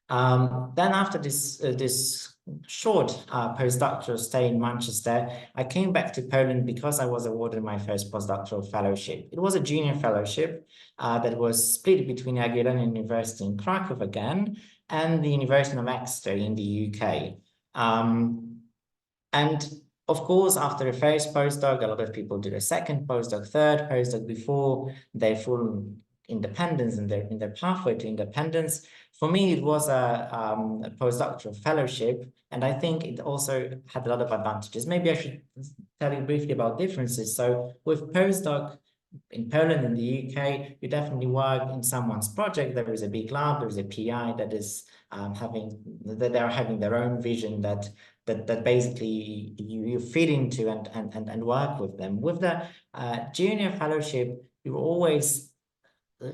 Speaker 4: Then after this short postdoctoral stay in Manchester, I came back to Poland because I was awarded my first postdoctoral fellowship. It was a junior fellowship that was split between Jagiellonian University in Krakow again and the University of Exeter in the UK. And of course, after the first postdoc, a lot of people do a second postdoc, third postdoc before they full independence in their pathway to independence. For me, it was a postdoctoral fellowship, and I think it also had a lot of advantages. Maybe I should tell you briefly about differences. So with postdoc in Poland and the UK, you definitely work in someone's project. There is a big lab, there is a PI that is they're having their own vision that basically you fit into and work with them. With the junior fellowship,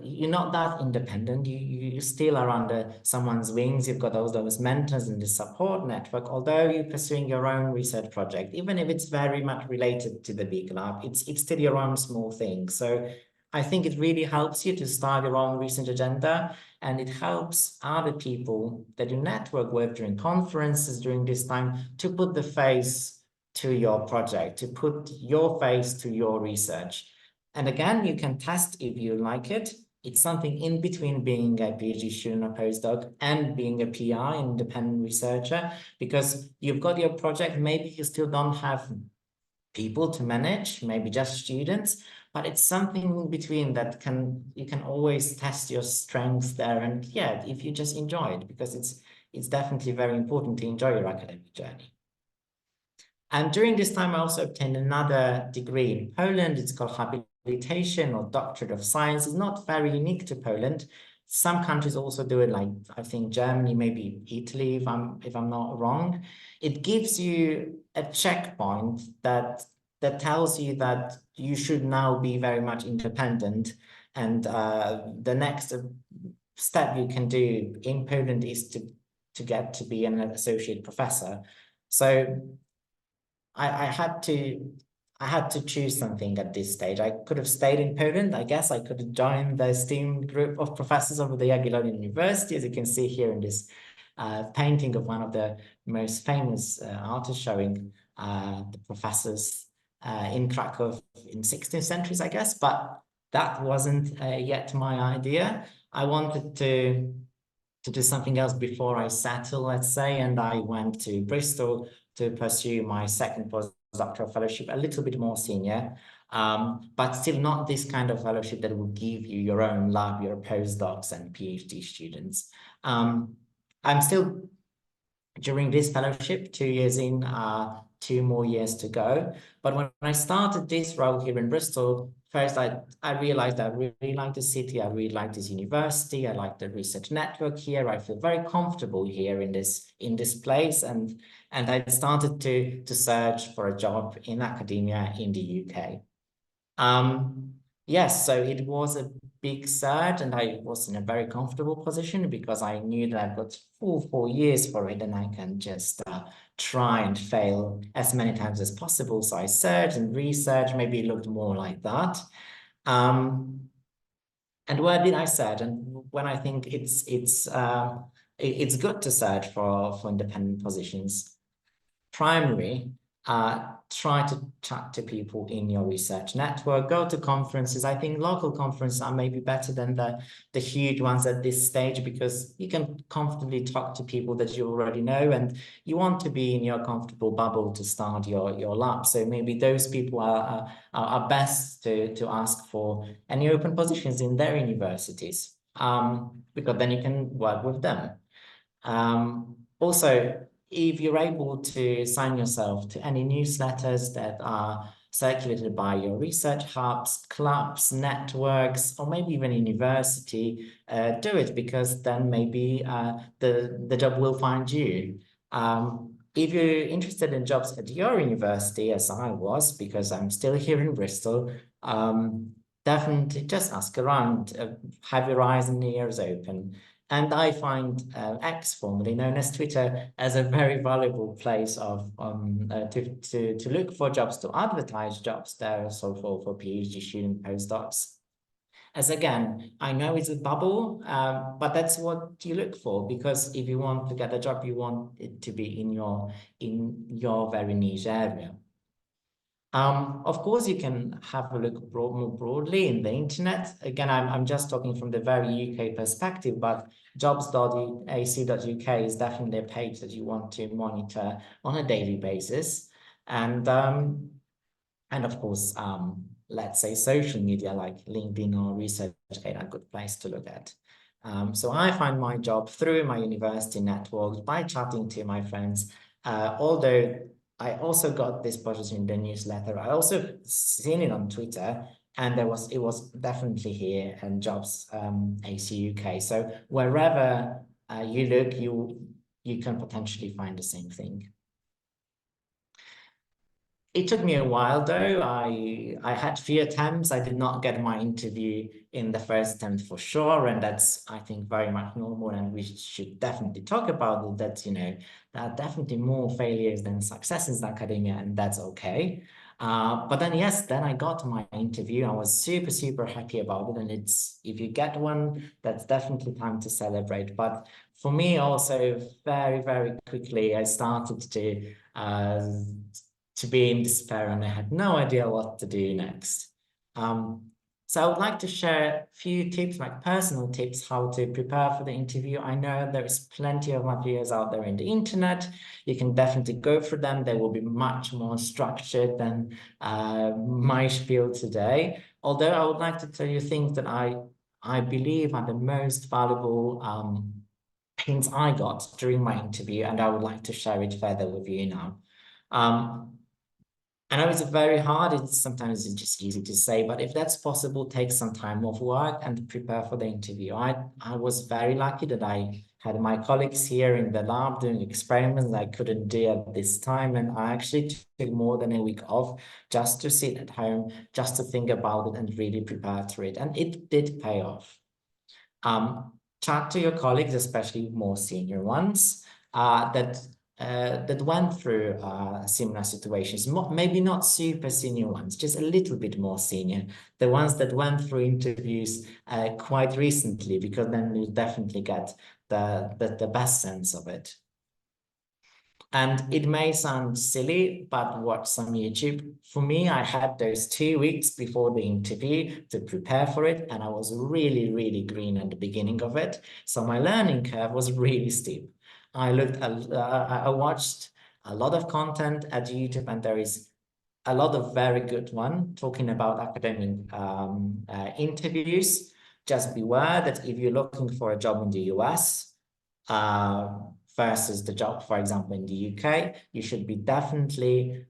Speaker 4: you're not that independent. You still are under someone's wings. You've got those mentors and the support network, although you're pursuing your own research project, even if it's very much related to the big lab, it's still your own small thing. So I think it really helps you to start your own research agenda, and it helps other people that you network with during conferences during this time to put the face to your project, to put your face to your research. And again, you can test if you like it. It's something in between being a PhD student or postdoc and being a PI, independent researcher, because you've got your project, maybe you still don't have people to manage, maybe just students, but it's something in between that you can always test your strengths there. And yeah, if you just enjoy it, because it's definitely very important to enjoy your academic journey. And during this time, I also obtained another degree in Poland. It's called habilitation or doctorate of science. It's not very unique to Poland. Some countries also do it, like I think Germany, maybe Italy, if I'm not wrong. It gives you a checkpoint that tells you that you should now be very much independent. And the next step you can do in Poland is to get to be an associate professor. So I had to choose something at this stage. I could have stayed in Poland. I guess I could have joined the esteemed group of professors of the Jagiellonian University, as you can see here in this painting of one of the most famous artists showing the professors in Krakow in 16th centuries, I guess. But that wasn't yet my idea. I wanted to do something else before I settle, let's say, and I went to Bristol to pursue my second postdoctoral fellowship, a little bit more senior, but still not this kind of fellowship that will give you your own lab, your postdocs and PhD students. I'm still, during this fellowship, 2 years in, 2 more years to go. But when I started this role here in Bristol, first I realized I really like the city, I really like this university, I like the research network here, I feel very comfortable here in this place, and I started to search for a job in academia in the UK. Yes, so it was a big search, and I was in a very comfortable position because I knew that I've got full 4 years for it, and I can just try and fail as many times as possible. So I searched and researched, maybe it looked more like that. And where did I search? And when I think it's good to search for independent positions, primary, Try to chat to people in your research network, go to conferences. I think local conferences are maybe better than the huge ones at this stage, because you can comfortably talk to people that you already know, and you want to be in your comfortable bubble to start your lab. So maybe those people are best to ask for any open positions in their universities, because then you can work with them. Also, if you're able to sign yourself to any newsletters that are circulated by your research hubs, clubs, networks, or maybe even university, do it, because then maybe the job will find you. If you're interested in jobs at your university, as I was, because I'm still here in Bristol, definitely just ask around, have your eyes and ears open. And I find X, formerly known as Twitter, as a very valuable place of to look for jobs, to advertise jobs there, so for PhD student postdocs. As again, I know it's a bubble, but that's what you look for, because if you want to get a job, you want it to be in your very niche area. Of course, you can have a look more broadly in the internet. Again, I'm just talking from the very UK perspective, but jobs.ac.uk is definitely a page that you want to monitor on a daily basis. And of course, let's say social media like LinkedIn or ResearchGate are a good place to look at. So I find my job through my university networks, by chatting to my friends, although I also got this position in the newsletter. I also seen it on Twitter, and it was definitely here and jobs AC UK. So wherever you look, you can potentially find the same thing. It took me a while though. I had 3 attempts. I did not get my interview in the first attempt for sure, and that's, I think, very much normal, and we should definitely talk about it, that, you know, there are definitely more failures than successes in academia, and that's okay. But then yes, then I got my interview. I was super happy about it, and it's, if you get one, that's definitely time to celebrate. But for me also, very quickly, I started to be in despair, and I had no idea what to do next. So I would like to share a few tips, like personal tips, how to prepare for the interview. I know there is plenty of materials out there in the internet. You can definitely go through them. They will be much more structured than my spiel today. Although I would like to tell you things that I believe are the most valuable hints I got during my interview, and I would like to share it further with you now. I know it's very hard, sometimes it's just easy to say, but if that's possible, take some time off work and prepare for the interview. I was very lucky that I had my colleagues here in the lab doing experiments I couldn't do at this time, and I actually took more than a week off just to sit at home, just to think about it and really prepare for it, and it did pay off. Chat to your colleagues, especially more senior ones, that went through similar situations, maybe not super senior ones, just a little bit more senior, the ones that went through interviews quite recently, because then you definitely get the best sense of it. And it may sound silly, but watch some YouTube. For me, I had those 2 weeks before the interview to prepare for it, and I was really green at the beginning of it. So my learning curve was really steep. I watched a lot of content at YouTube, and there is a lot of very good one talking about academic interviews. Just beware that if you're looking for a job in the US versus the job, for example, in the UK, you should be definitely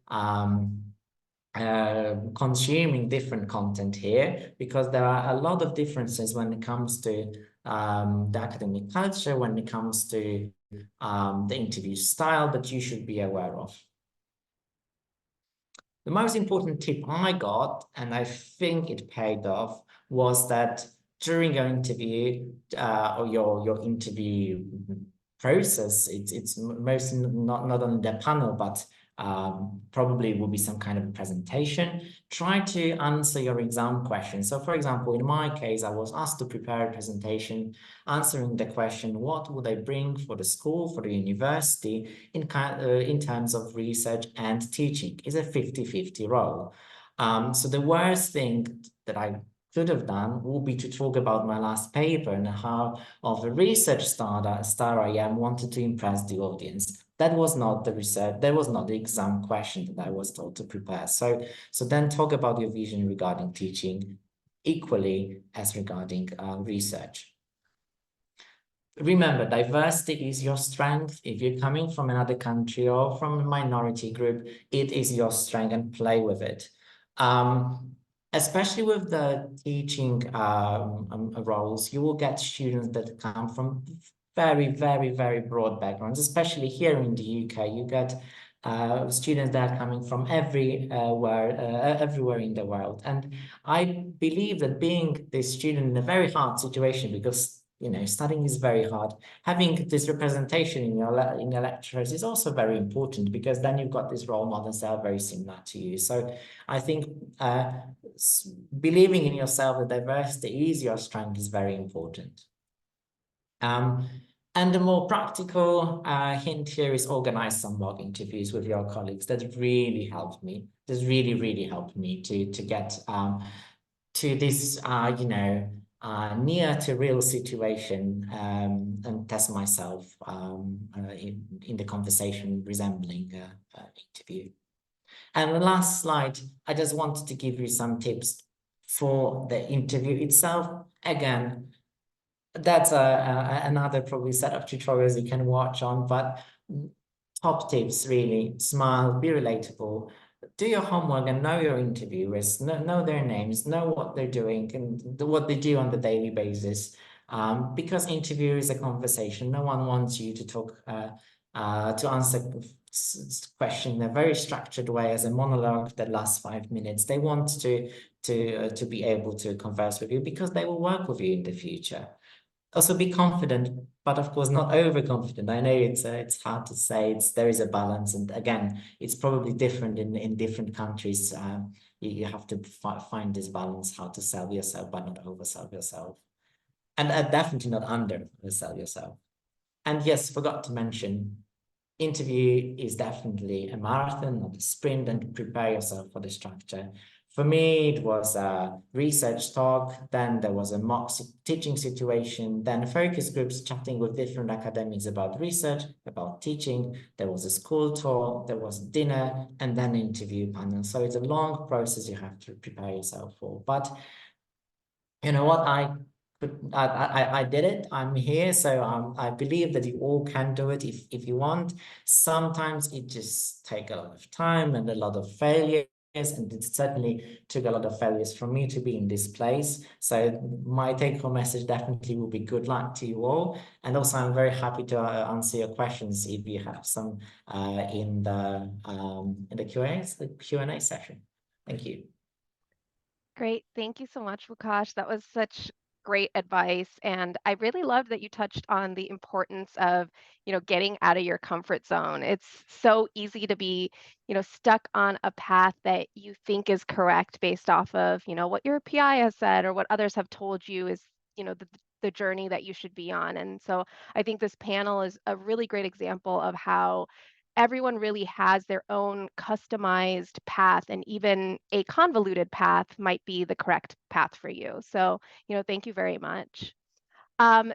Speaker 4: consuming different content here, because there are a lot of differences when it comes to the academic culture, when it comes to the interview style that you should be aware of. The most important tip I got, and I think it paid off, was that during your interview or your interview process, it's mostly not on the panel, but probably will be some kind of a presentation. Try to answer your exam questions. So for example, in my case, I was asked to prepare a presentation answering the question, what would I bring for the school, for the university in terms of research and teaching? Is a 50-50 role. So the worst thing that I could have done would be to talk about my last paper and how of a research star I am, wanted to impress the audience. That was not the research, that was not the exam question that I was told to prepare. So then talk about your vision regarding teaching equally as regarding research. Remember, diversity is your strength. If you're coming from another country or from a minority group, it is your strength, and play with it. Especially with the teaching roles, you will get students that come from very, very, very broad backgrounds, especially here in the UK. You get students that are coming from everywhere in the world. And I believe that being this student in a very hard situation, because studying is very hard, having this representation in your lecturers is also very important, because then you've got these role models that are very similar to you. So I think believing in yourself, that diversity is your strength, is very important. And the more practical hint here is organize some mock interviews with your colleagues. That really helped me. This really, really helped me to get to this, near to real situation, and test myself in the conversation resembling an interview. And the last slide, I just wanted to give you some tips for the interview itself. Again, that's another probably set of tutorials you can watch on, but top tips really: smile, be relatable, do your homework and know your interviewers, know their names, know what they're doing and what they do on the daily basis. Because interview is a conversation. No one wants you to talk, to answer question in a very structured way as a monologue that lasts 5 minutes. They want to be able to converse with you because they will work with you in the future. Also be confident, but of course not overconfident. I know it's hard to say. There is a balance, and again, it's probably different in different countries. You have to find this balance, how to sell yourself but not oversell yourself, and definitely not undersell yourself. And yes, forgot to mention, interview is definitely a marathon, not a sprint, and prepare yourself for the structure. For me, it was a research talk, then there was a mock teaching situation, then focus groups chatting with different academics about research, about teaching, there was a school tour, there was dinner, and then interview panel. So it's a long process you have to prepare yourself for. But you know what, I did it. I'm here, so I believe that you all can do it if you want. Sometimes it just takes a lot of time and a lot of failures, and it certainly took a lot of failures for me to be in this place. So my take-home message definitely will be good luck to you all. And also, I'm very happy to answer your questions if you have some in the Q&A session. Thank you.
Speaker 1: Great. Thank you so much, Lukasz. That was such great advice. And I really love that you touched on the importance of, getting out of your comfort zone. It's so easy to be, stuck on a path that you think is correct based off of, what your PI has said or what others have told you is, the journey that you should be on. And so I think this panel is a really great example of how everyone really has their own customized path, and even a convoluted path might be the correct path for you. So, thank you very much.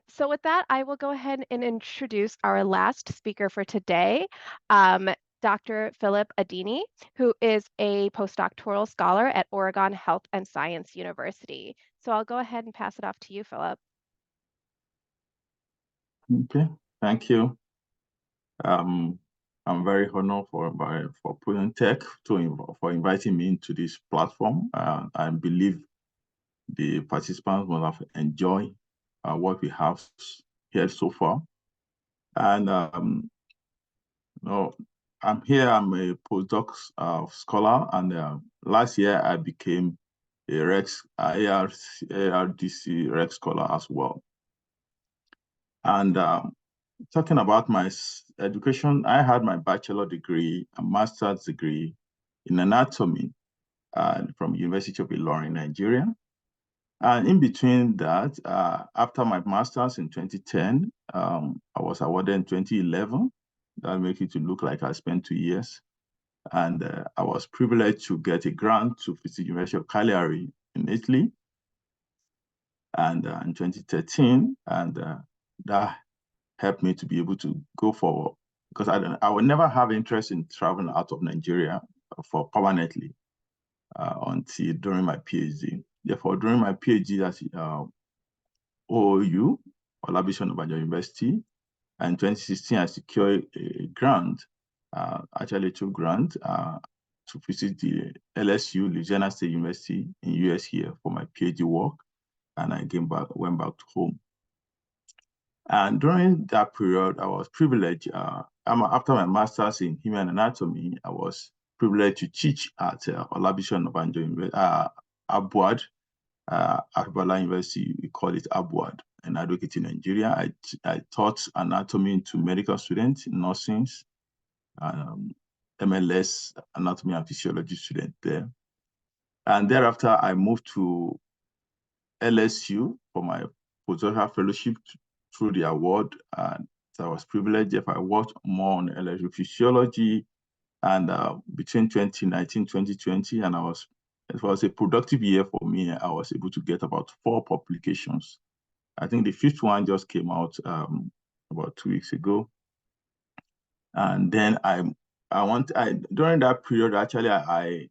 Speaker 1: So with that, I will go ahead and introduce our last speaker for today, Dr. Philip Adeniyi, who is a postdoctoral scholar at Oregon Health and Science University. So I'll go ahead and pass it off to you, Philip.
Speaker 5: Okay, thank you. I'm very honored for Proteintech for inviting me into this platform. I believe the participants will have enjoyed what we have here so far. And I'm here. I'm a postdoc scholar, and last year I became a ARDC Rex scholar as well. And talking about my education, I had my bachelor degree, a master's degree in anatomy from University of Ilorin, Nigeria. And in between that, after my master's in 2010, I was awarded in 2011. That makes it to look like I spent 2 years. And I was privileged to get a grant to visit the University of Cagliari in Italy. And in 2013, and that helped me to be able to go forward, because I would never have interest in traveling out of Nigeria for permanently until during my PhD. Therefore, during my PhD at OOU, Olabisi Onabanjo University, and in 2016, I secured a grant, actually 2 grants, to visit the LSU, Louisiana State University in US here for my PhD work. And I went back to home. And during that period, I was privileged. After my master's in human anatomy, I was privileged to teach at Olabisi Onabanjo University, Abuad, Akbala University. We call it Abuad, in Advocate in Nigeria. I taught anatomy to medical students, nursing, MLS, anatomy and physiology students there. And thereafter, I moved to LSU for my postdoctoral fellowship through the award, and so I was privileged. If I worked more on electrophysiology, and between 2019 2020, and it was a productive year for me. I was able to get about 4 publications. I think the 5th one just came out about 2 weeks ago. And then during that period, actually, I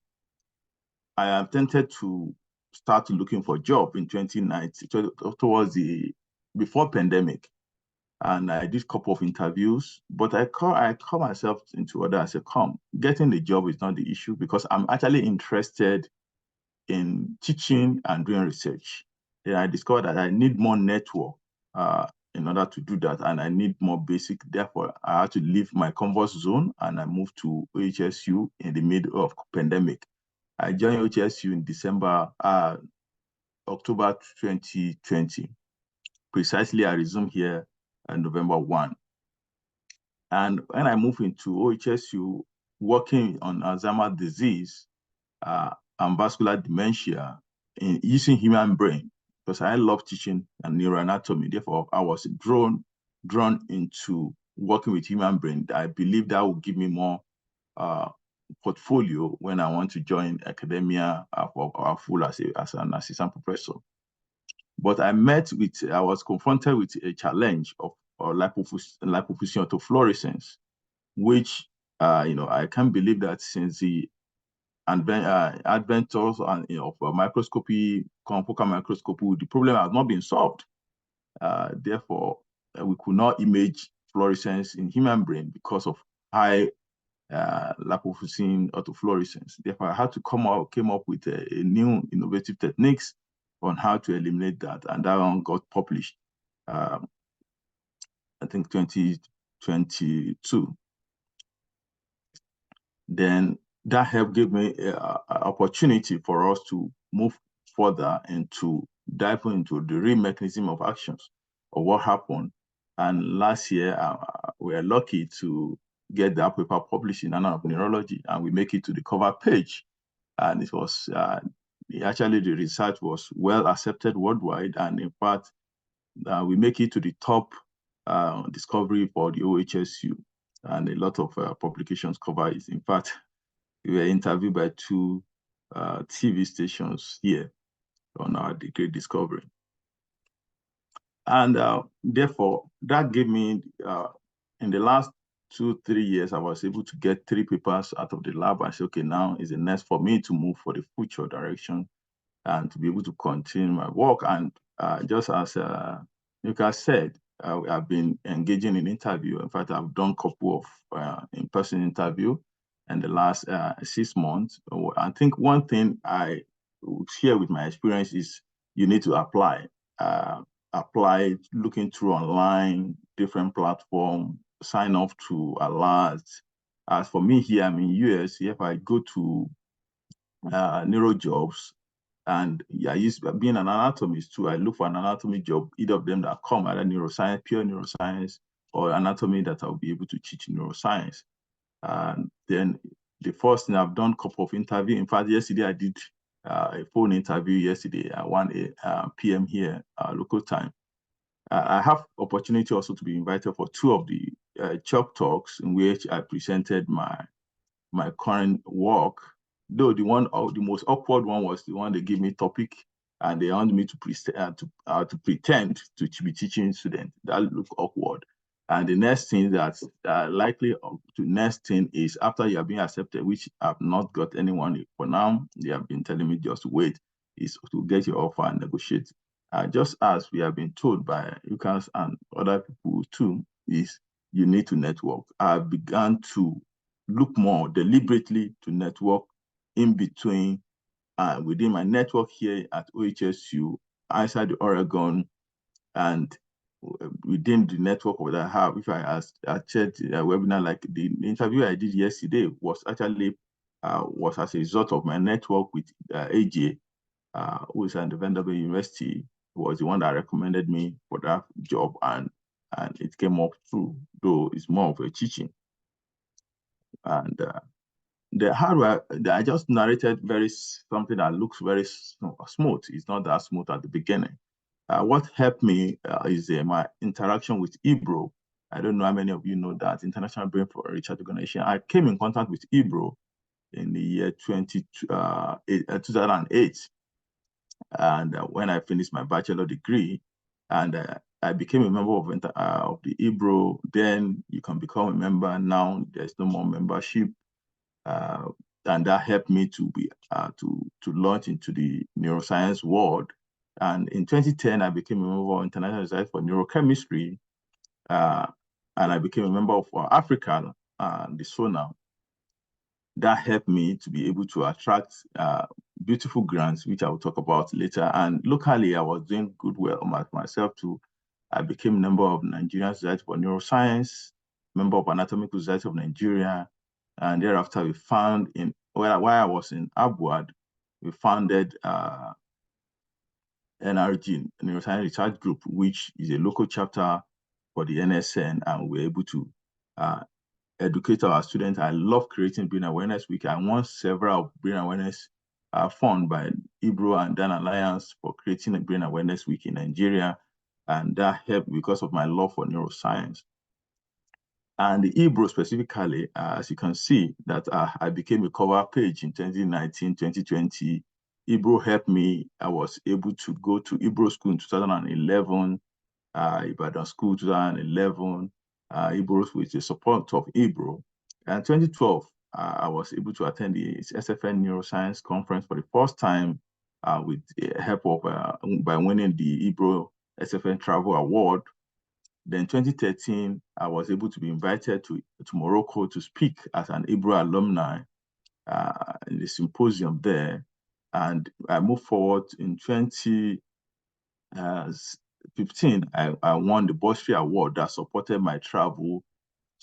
Speaker 5: attempted to start looking for a job in 2019, towards before pandemic. And I did a couple of interviews, but I call myself into order. I said, getting the job is not the issue, because I'm actually interested in teaching and doing research. Then I discovered that I need more network in order to do that, and I need more basic. Therefore, I had to leave my comfort zone, and I moved to OHSU in the middle of pandemic. I joined OHSU in October 2020. Precisely, I resumed here on November 1. And when I moved into OHSU, working on Alzheimer's disease and vascular dementia using human brain, because I love teaching and neuroanatomy. Therefore, I was drawn into working with human brain. I believe that will give me more portfolio when I want to join academia or full as an assistant professor. But I was confronted with a challenge of lipofuscin autofluorescence, which I can't believe that since the advent of microscopy, confocal microscopy, the problem has not been solved. Therefore, we could not image fluorescence in human brain because of high lipofuscin autofluorescence. Therefore, I had to came up with a new innovative techniques on how to eliminate that, and that one got published, I think 2022. Then that helped give me an opportunity for us to move further and to dive into the real mechanism of actions of what happened. And last year, we were lucky to get that paper published in Annals of Neurology, and we make it to the cover page. And it was actually, the research was well accepted worldwide, and in fact, we make it to the top discovery for the OHSU, and a lot of publications cover it. In fact, we were interviewed by 2 TV stations here on our great discovery. And therefore, that gave me, in the last 2-3 years, I was able to get 3 papers out of the lab. I said, okay, now is the next for me to move for the future direction and to be able to continue my work. And just as Lukasz said, I've been engaging in interview. In fact, I've done a couple of in-person interview in the last 6 months. I think one thing I would share with my experience is you need to apply, looking through online, different platforms, sign up to alerts. As for me here, I'm in US. If I go to neuro jobs, and I used being an anatomist too, I look for an anatomy job, either of them that come, either neuroscience, pure neuroscience, or anatomy that I'll be able to teach neuroscience. And then the first thing I've done a couple of interviews. In fact, yesterday I did a phone interview yesterday at 1 p.m. here, local time. I have opportunity also to be invited for 2 of the CHOP talks in which I presented my current work. Though the most awkward one was the one they give me topic and they want me to pretend to be teaching students. That looked awkward. And the next thing that's likely to next thing is after you have been accepted, which I've not got anyone for now. They have been telling me just to wait, is to get your offer and negotiate. Just as we have been told by Lukasz and other people too, is you need to network. I've begun to look more deliberately to network in between, within my network here at OHSU, outside the Oregon, and within the network that I have. If I attend a webinar like the interview I did yesterday was actually was as a result of my network with AJ, who is at the Vanderbilt University, was the one that recommended me for that job, and it came up through, though it's more of a teaching. And the hardware that I just narrated something that looks very smooth. It's not that smooth at the beginning. What helped me is my interaction with IBRO. I don't know how many of you know that International Brain for Research Organization. I came in contact with IBRO in the year 2008. And when I finished my bachelor degree, and I became a member of the IBRO. Then you can become a member. Now there's no more membership. And that helped me to launch into the neuroscience world. And in 2010, I became a member of International Society for Neurochemistry, and I became a member of Africa, the SONA. That helped me to be able to attract beautiful grants, which I will talk about later. And locally, I was doing good well myself too. I became a member of Nigerian Society for Neuroscience, member of Anatomical Society of Nigeria, and thereafter we found while I was in Abuad, we founded NRG, Neuroscience Research Group, which is a local chapter for the NSN, and we're able to educate our students. I love creating Brain Awareness Week. I won several Brain Awareness fund by IBRO and Dan Alliance for creating a Brain Awareness Week in Nigeria, and that helped because of my love for neuroscience. And the IBRO specifically, as you can see, that I became a cover page in 2019, 2020. IBRO helped me. I was able to go to IBRO school in 2011, Ibadan school 2011, IBRO with the support of IBRO. And 2012, I was able to attend the SFN Neuroscience Conference for the first time with the help of, by winning the IBRO SFN Travel Award. Then 2013, I was able to be invited to Morocco to speak as an IBRO alumni in the symposium there. And I moved forward in 2015, I won the Bursary Award that supported my travel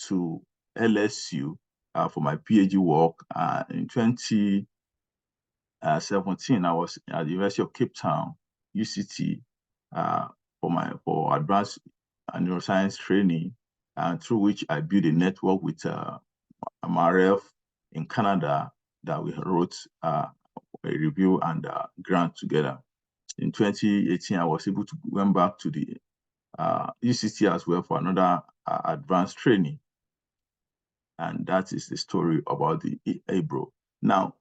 Speaker 5: to LSU for my PhD work. In 2017, I was at the University of Cape Town, UCT, for advanced neuroscience training, through which I built a network with MRF in Canada that we wrote a review and grant together. In 2018, I was able to went back to the UCT as well for another advanced training. And that is the story about the IBRO. Now,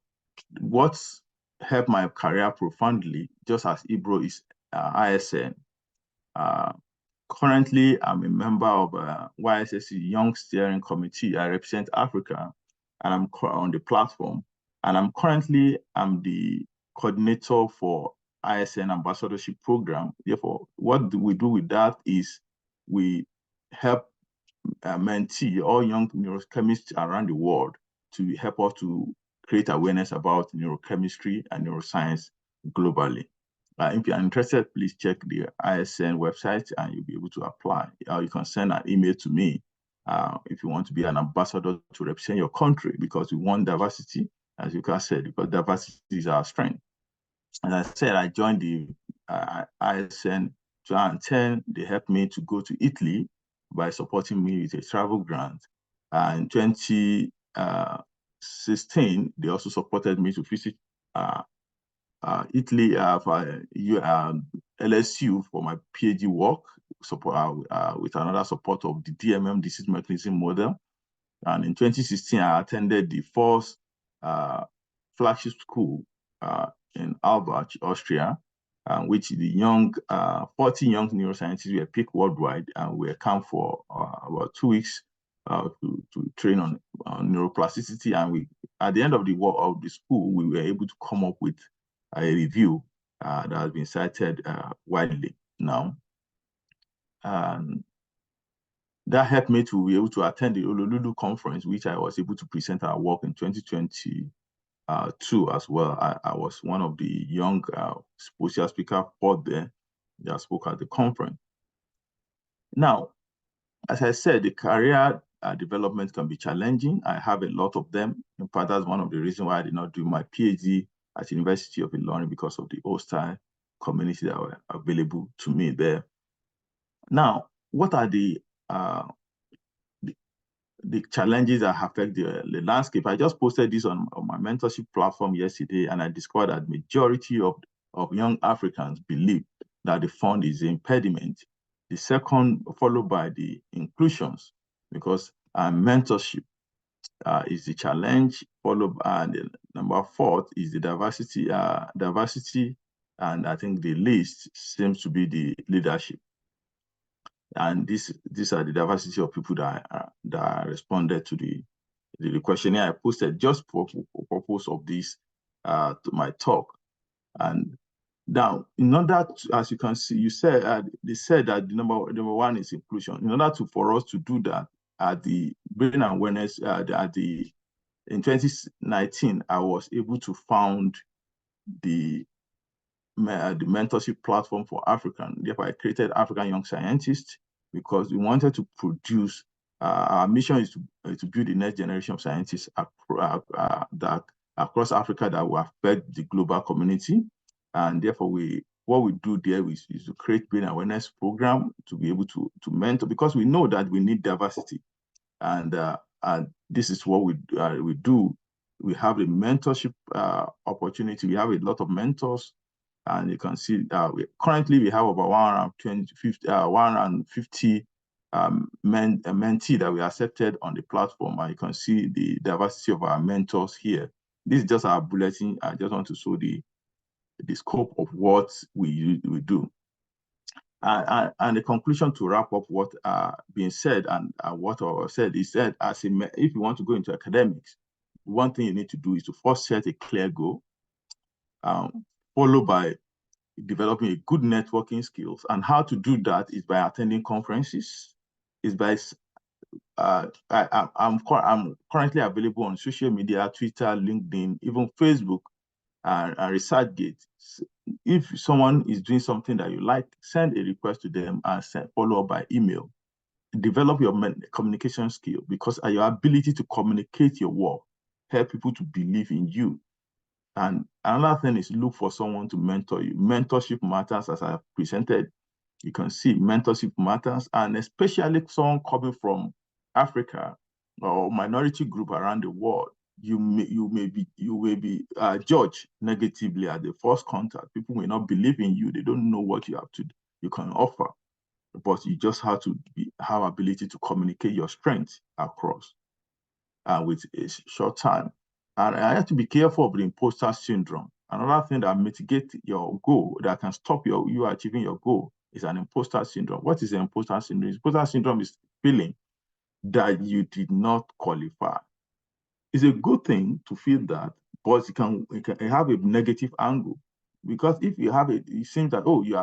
Speaker 5: what's helped my career profoundly, just as IBRO is ISN, currently, I'm a member of YSSC Young Steering Committee. I represent Africa, and I'm on the platform. And I'm the coordinator for ISN Ambassadorship Program. Therefore, what we do with that is we help mentee all young neurochemists around the world to help us to create awareness about neurochemistry and neuroscience globally. If you're interested, please check the ISN website and you'll be able to apply. You can send an email to me if you want to be an ambassador to represent your country, because we want diversity, as Lukasz said, because diversity is our strength. As I said, I joined the ISN 2010. They helped me to go to Italy by supporting me with a travel grant. In 2016, they also supported me to visit Italy for LSU for my PhD work, with another support of the DMM disease mechanism model. And in 2016, I attended the first flagship school in Albach, Austria, which the 40 young neuroscientists were picked worldwide, and we camped for about 2 weeks to train on neuroplasticity. And at the end of the school, we were able to come up with a review that has been cited widely now. And that helped me to be able to attend the Honolulu conference, which I was able to present our work in 2022 as well. I was one of the young social speakers out there that spoke at the conference. Now, as I said, the career development can be challenging. I have a lot of them. In fact, that's one of the reasons why I did not do my PhD at the University of Illinois, because of the hostile community that were available to me there. Now, what are the challenges that affect the landscape? I just posted this on my mentorship platform yesterday, and I discovered that majority of young Africans believe that the fund is the impediment. The second, followed by the inclusions, because mentorship is the challenge, followed by the number 4 is the diversity, and I think the least seems to be the leadership. And these are the diversity of people that responded to the questionnaire I posted just for purpose of this to my talk. And now, in order to, as you can see, they said that the number 1 is inclusion. In order for us to do that, at the brain awareness, in 2019, I was able to found the mentorship platform for African. Therefore, I created African Young Scientists, because we wanted to produce, our mission is to build the next generation of scientists across Africa that will affect the global community. And therefore, what we do there is to create brain awareness program to be able to mentor, because we know that we need diversity. And this is what we do. We have a mentorship opportunity. We have a lot of mentors. And you can see currently we have about 150 mentee that we accepted on the platform. And you can see the diversity of our mentors here. This is just our bulletin. I just want to show the scope of what we do. And the conclusion, to wrap up what being said and what I said is that if you want to go into academics, one thing you need to do is to first set a clear goal, followed by developing a good networking skills. And how to do that is by attending conferences. Is by I'm currently available on social media, Twitter, LinkedIn, even Facebook, and ResearchGate. If someone is doing something that you like, send a request to them and follow up by email. Develop your communication skill, because your ability to communicate your work help people to believe in you. And another thing is look for someone to mentor you. Mentorship matters, as I presented. You can see mentorship matters, and especially someone coming from Africa or minority group around the world. You may be judged negatively at the first contact. People may not believe in you. They don't know what you can offer, but you just have to have ability to communicate your strength across with a short time. And I have to be careful of the imposter syndrome. Another thing that mitigates your goal, that can stop you achieving your goal, is an imposter syndrome. What is an imposter syndrome? Imposter syndrome is feeling that you did not qualify. It's a good thing to feel that, but it can have a negative angle, because if you have it seems that it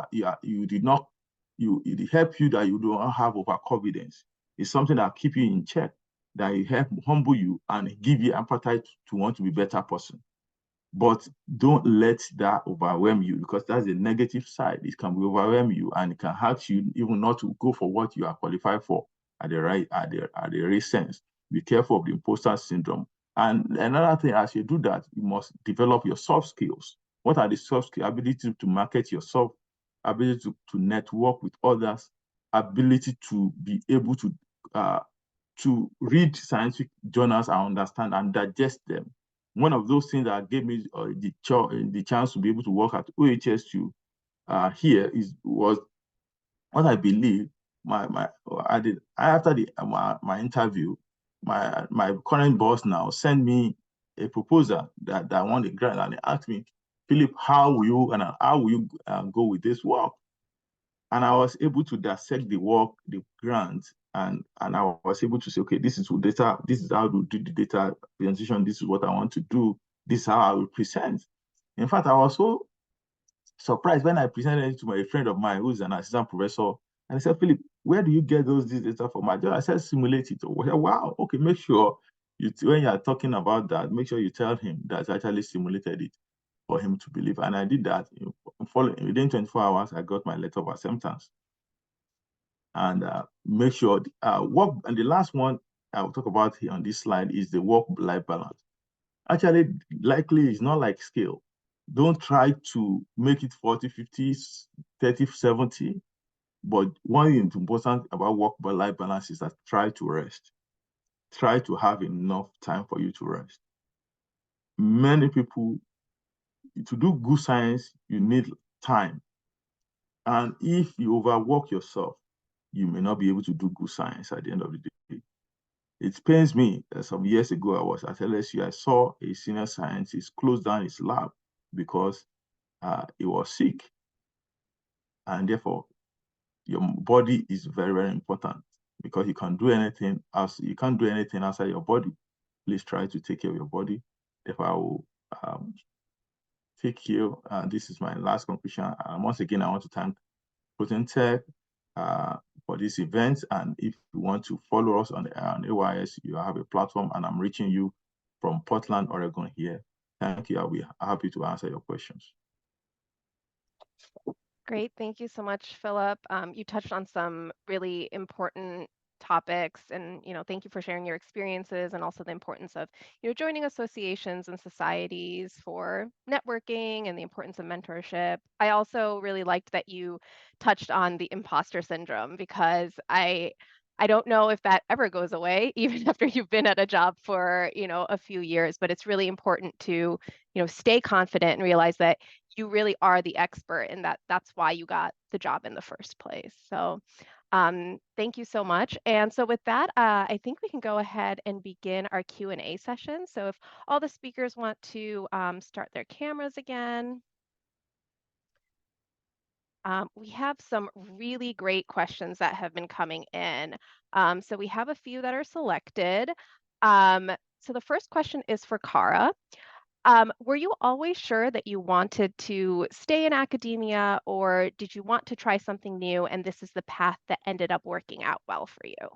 Speaker 5: helps you that you don't have overconfidence. It's something that keep you in check, that it help humble you and give you appetite to want to be a better person. But don't let that overwhelm you, because that's the negative side. It can overwhelm you, and it can hurt you even not to go for what you are qualified for at the right sense. Be careful of the imposter syndrome. And another thing, as you do that, you must develop your soft skills. What are the soft skills? Ability to market yourself, ability to network with others, ability to be able to read scientific journals and understand and digest them. One of those things that gave me the chance to be able to work at OHSU here was what I believe. After my interview, my current boss now sent me a proposal that I want a grant, and they asked me, Philip, how will you go with this work? And I was able to dissect the work, the grant, and I was able to say, okay, this is data, this is how to do the data presentation, this is what I want to do, this is how I will present. In fact, I was so surprised when I presented it to my friend of mine who's an assistant professor, and I said, Philip, where do you get this data from? I said, simulate it. I said, wow, okay, make sure when you are talking about that, make sure you tell him that I actually simulated it for him to believe. And I did that. Within 24 hours, I got my letter of acceptance. And make sure work. And the last one I will talk about here on this slide is the work-life balance. Actually, likely it's not like scale. Don't try to make it 40, 50, 30, 70. But one thing important about work-life balance is that try to rest. Try to have enough time for you to rest. Many people, to do good science, you need time. And if you overwork yourself, you may not be able to do good science at the end of the day. It pains me that some years ago, I was at LSU, I saw a senior scientist close down his lab because he was sick. And therefore, your body is very, very important because you can't do anything else. You can't do anything outside your body. Please try to take care of your body. If I will take care, this is my last conclusion. Once again, I want to thank Proteintech for this event. And if you want to follow us on AYS, you have a platform, and I'm reaching you from Portland, Oregon here. Thank you. I'll be happy to answer your questions.
Speaker 1: Great. Thank you so much, Philip. You touched on some really important topics, and thank you for sharing your experiences and also the importance of joining associations and societies for networking and the importance of mentorship. I also really liked that you touched on the imposter syndrome, because I don't know if that ever goes away, even after you've been at a job for a few years, but it's really important to stay confident and realize that you really are the expert, and that's why you got the job in the first place. So thank you so much. And so with that, I think we can go ahead and begin our Q&A session. So if all the speakers want to start their cameras again. We have some really great questions that have been coming in. So we have a few that are selected. So the first question is for Cara. Were you always sure that you wanted to stay in academia, or did you want to try something new and this is the path that ended up working out well for you?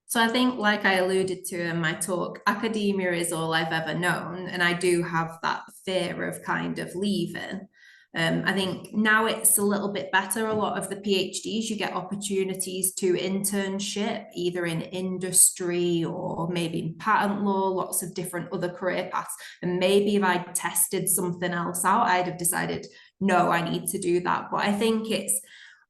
Speaker 2: So I think, like I alluded to in my talk, academia is all I've ever known, and I do have that fear of kind of leaving. I think now it's a little bit better. A lot of the PhDs, you get opportunities to internship either in industry or maybe in patent law, lots of different other career paths. And maybe if I tested something else out, I'd have decided, no, I need to do that. But I think it's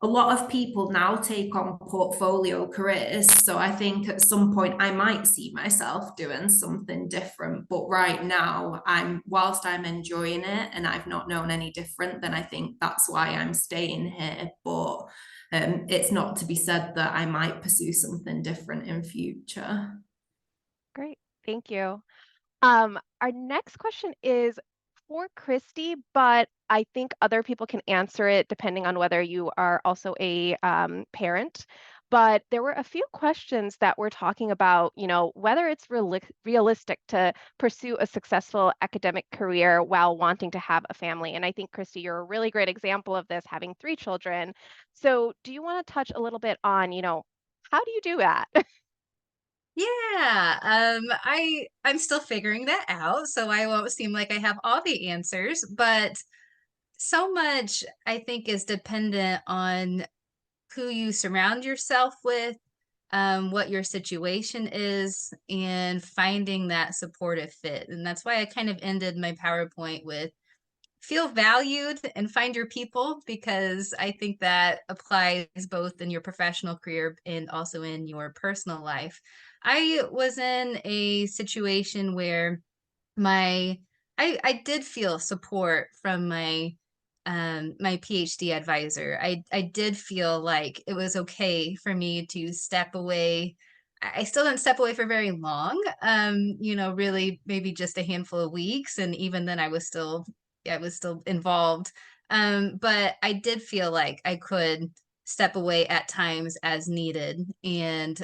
Speaker 2: a lot of people now take on portfolio careers. So I think at some point I might see myself doing something different. But right now, whilst I'm enjoying it and I've not known any different, then I think that's why I'm staying here. But it's not to be said that I might pursue something different in future.
Speaker 1: Great, thank you. Our next question is for Kristi, but I think other people can answer it depending on whether you are also a parent. But there were a few questions that were talking about, whether it's realistic to pursue a successful academic career while wanting to have a family. And I think, Kristi, you're a really great example of this, having 3 children. So do you want to touch a little bit on, how do you do that?
Speaker 3: Yeah, I'm still figuring that out, so I won't seem like I have all the answers, but so much I think is dependent on who you surround yourself with, what your situation is, and finding that supportive fit. And that's why I kind of ended my PowerPoint with feel valued and find your people, because I think that applies both in your professional career and also in your personal life. I was in a situation where I did feel support from my my PhD advisor. I did feel like it was okay for me to step away. I still didn't step away for very long, you know, really maybe just a handful of weeks, and even then I was still involved. But I did feel like I could step away at times as needed. And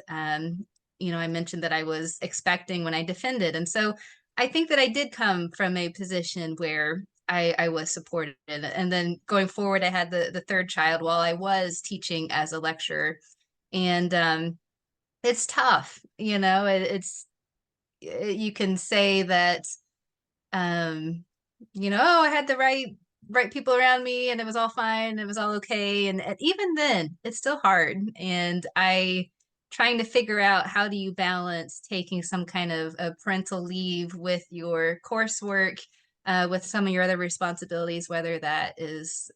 Speaker 3: you know, I mentioned that I was expecting when I defended, and so I think that I did come from a position where I was supported. And then going forward, I had the third child while I was teaching as a lecturer. And it's tough, you know, you can say that, you know, oh, I had the right people around me and it was all fine, it was all okay. And even then, it's still hard. And trying to figure out, how do you balance taking some kind of a parental leave with your coursework, with some of your other responsibilities, whether that is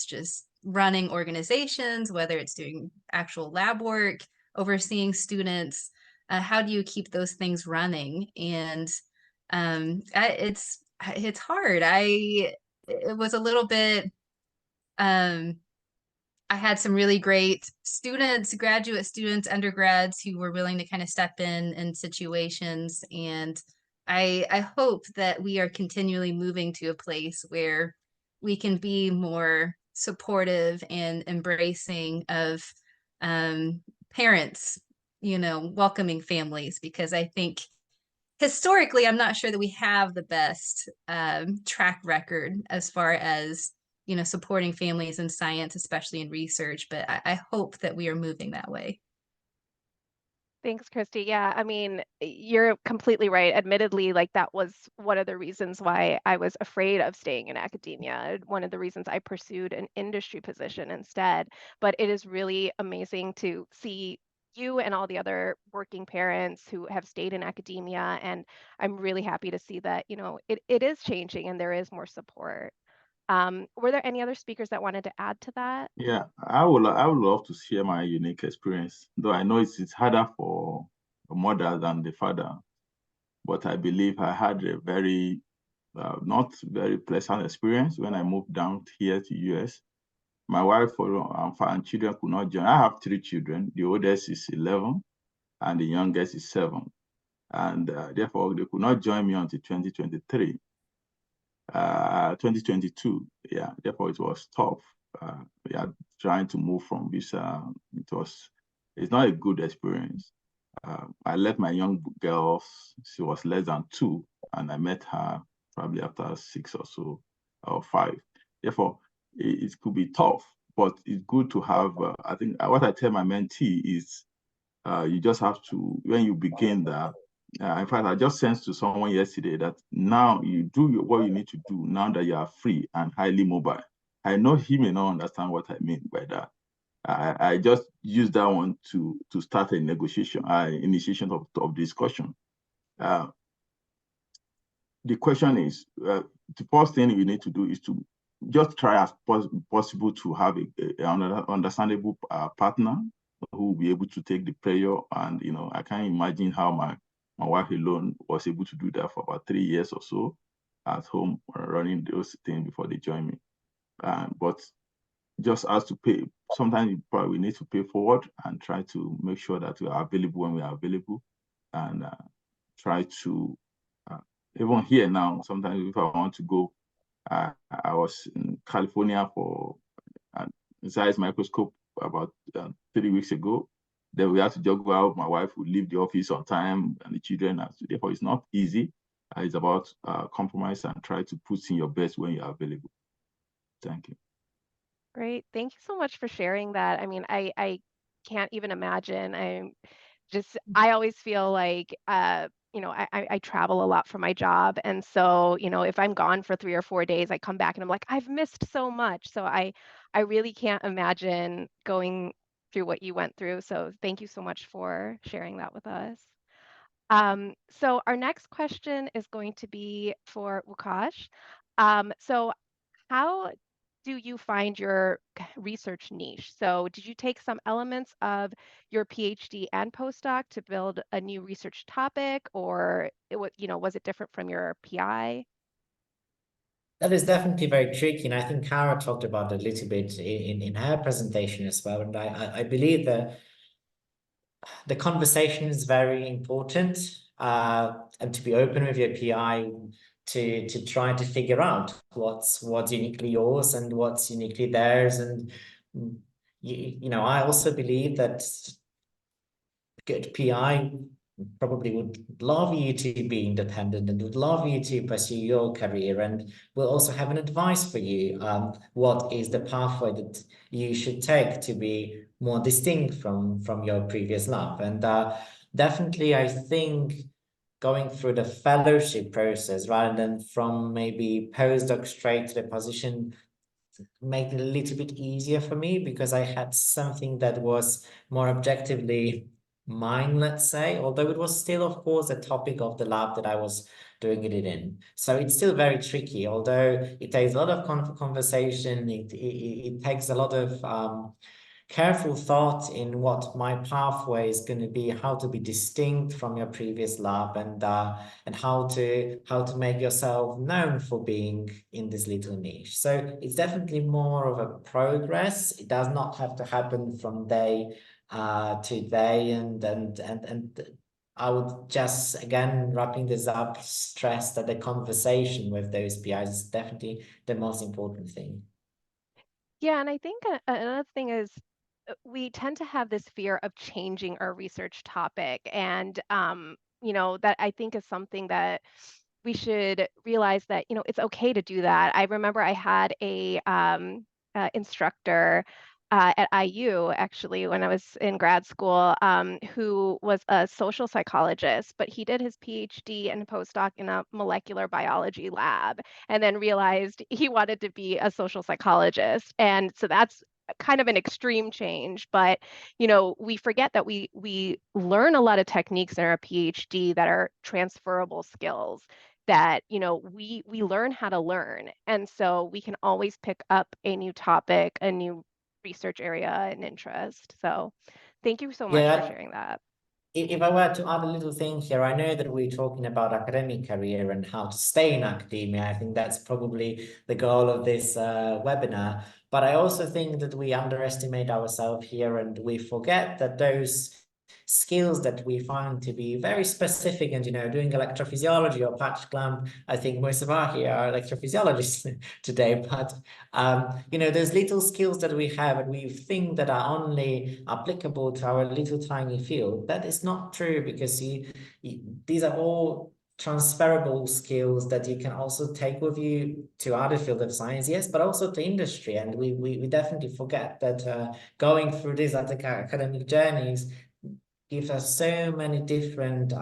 Speaker 3: just running organizations, whether it's doing actual lab work, overseeing students. How do you keep those things running? And it's hard. It was a little bit. I had some really great students, graduate students, undergrads who were willing to kind of step in situations. And I hope that we are continually moving to a place where we can be more supportive and embracing of parents, you know, welcoming families, because I think historically, I'm not sure that we have the best track record as far as, you know, supporting families in science, especially in research. But I hope that we are moving that way.
Speaker 1: Thanks, Kristi. Yeah, I mean, you're completely right. Admittedly, like that was one of the reasons why I was afraid of staying in academia. One of the reasons I pursued an industry position instead. But it is really amazing to see you and all the other working parents who have stayed in academia. And I'm really happy to see that, you know, it is changing and there is more support. Were there any other speakers that wanted to add to that?
Speaker 5: Yeah, I would love to share my unique experience, though I know it's harder for the mother than the father, but I believe I had a very not very pleasant experience when I moved down here to US. My wife and children could not join. I have 3 children. The oldest is 11 and the youngest is 7. And therefore, they could not join me until 2023. 2022, yeah, therefore it was tough. We are trying to move from visa. It's not a good experience. I let my young girl, she was less than 2, and I met her probably after 6 or so, or 5. Therefore, it could be tough, but it's good to have, I think what I tell my mentee is, you just have to, when you begin that, in fact, I just sensed to someone yesterday that now you do what you need to do now that you are free and highly mobile. I know he may not understand what I mean by that. I just use that one to start a initiation of discussion. The question is, the first thing you need to do is to just try as possible to have an understandable partner who will be able to take the prayer. And, you know, I can't imagine how my wife alone was able to do that for about 3 years or so at home, running those things before they join me. But just as to pay, sometimes you probably need to pay forward and try to make sure that we are available when we are available, and try to, even here now, sometimes if I want to go, I was in California for size microscope about 3 weeks ago. Then we had to just go out. My wife would leave the office on time and the children. Therefore, it's not easy. It's about compromise and try to put in your best when you're available. Thank you.
Speaker 1: Great. Thank you so much for sharing that. I mean, I can't even imagine. I always feel like, you know, I travel a lot for my job. And so, you know, if I'm gone for 3 or 4 days, I come back and I'm like, I've missed so much. So I really can't imagine going through what you went through. So thank you so much for sharing that with us. So our next question is going to be for Lukasz. So how do you find your research niche? So did you take some elements of your PhD and postdoc to build a new research topic, or was it different from your PI?
Speaker 4: That is definitely very tricky, and I think Cara talked about it a little bit in her presentation as well. And I believe that the conversation is very important, and to be open with your PI to try to figure out what's uniquely yours and what's uniquely theirs. And I also believe that good PI probably would love you to be independent and would love you to pursue your career, and will also have an advice for you. What is the pathway that you should take to be more distinct from your previous lab? And definitely, I think going through the fellowship process rather than from maybe postdoc straight to the position made it a little bit easier for me, because I had something that was more objectively mine, let's say, although it was still, of course, a topic of the lab that I was doing it in. So it's still very tricky, although it takes a lot of conversation. It takes a lot of careful thought in what my pathway is going to be, how to be distinct from your previous lab, and how to make yourself known for being in this little niche. So it's definitely more of a progress. It does not have to happen from day to day, and I would just, again, wrapping this up, stress that the conversation with those PIs is definitely the most important thing.
Speaker 1: Yeah, and I think another thing is we tend to have this fear of changing our research topic, and that I think is something that we should realize that it's okay to do that. I remember I had a instructor at IU, actually, when I was in grad school, who was a social psychologist, but he did his PhD and postdoc in a molecular biology lab, and then realized he wanted to be a social psychologist. And so that's kind of an extreme change, but we forget that we learn a lot of techniques in our PhD that are transferable skills that we learn how to learn, and so we can always pick up a new topic, a new research area and interest. So thank you so much for sharing that.
Speaker 4: If I were to add a little thing here, I know that we're talking about academic career and how to stay in academia. I think that's probably the goal of this webinar. But I also think that we underestimate ourselves here, and we forget that those skills that we find to be very specific, and doing electrophysiology or patch clamp, I think most of us here are electrophysiologists today, but those little skills that we have and we think that are only applicable to our little tiny field, that is not true, because these are all transferable skills that you can also take with you to other fields of science, yes, but also to industry. And we definitely forget that going through these academic journeys gives us so many different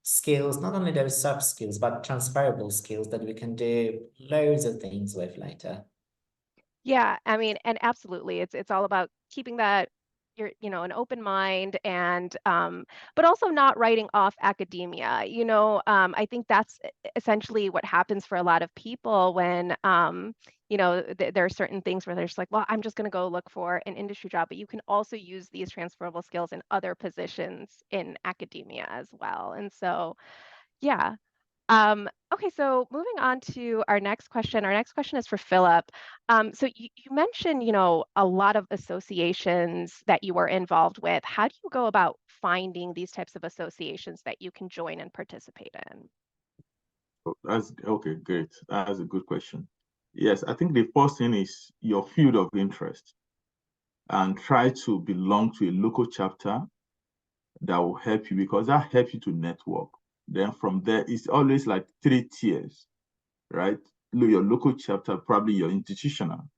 Speaker 4: skills, not only those soft skills, but transferable skills that we can do loads of things with later.
Speaker 1: Yeah, I mean, and absolutely, it's all about keeping that an open mind, and but also not writing off academia. I think that's essentially what happens for a lot of people when there are certain things where they're just like, well, I'm just going to go look for an industry job, but you can also use these transferable skills in other positions in academia as well. And so, yeah. Okay, so moving on to our next question. Our next question is for Philip. So you mentioned, a lot of associations that you were involved with. How do you go about finding these types of associations that you can join and participate in?
Speaker 5: That's okay, great. That's a good question. Yes, I think the first thing is your field of interest, and try to belong to a local chapter that will help you, because that helps you to network. Then from there, it's always like 3 tiers, right? Your local chapter, probably your institutional.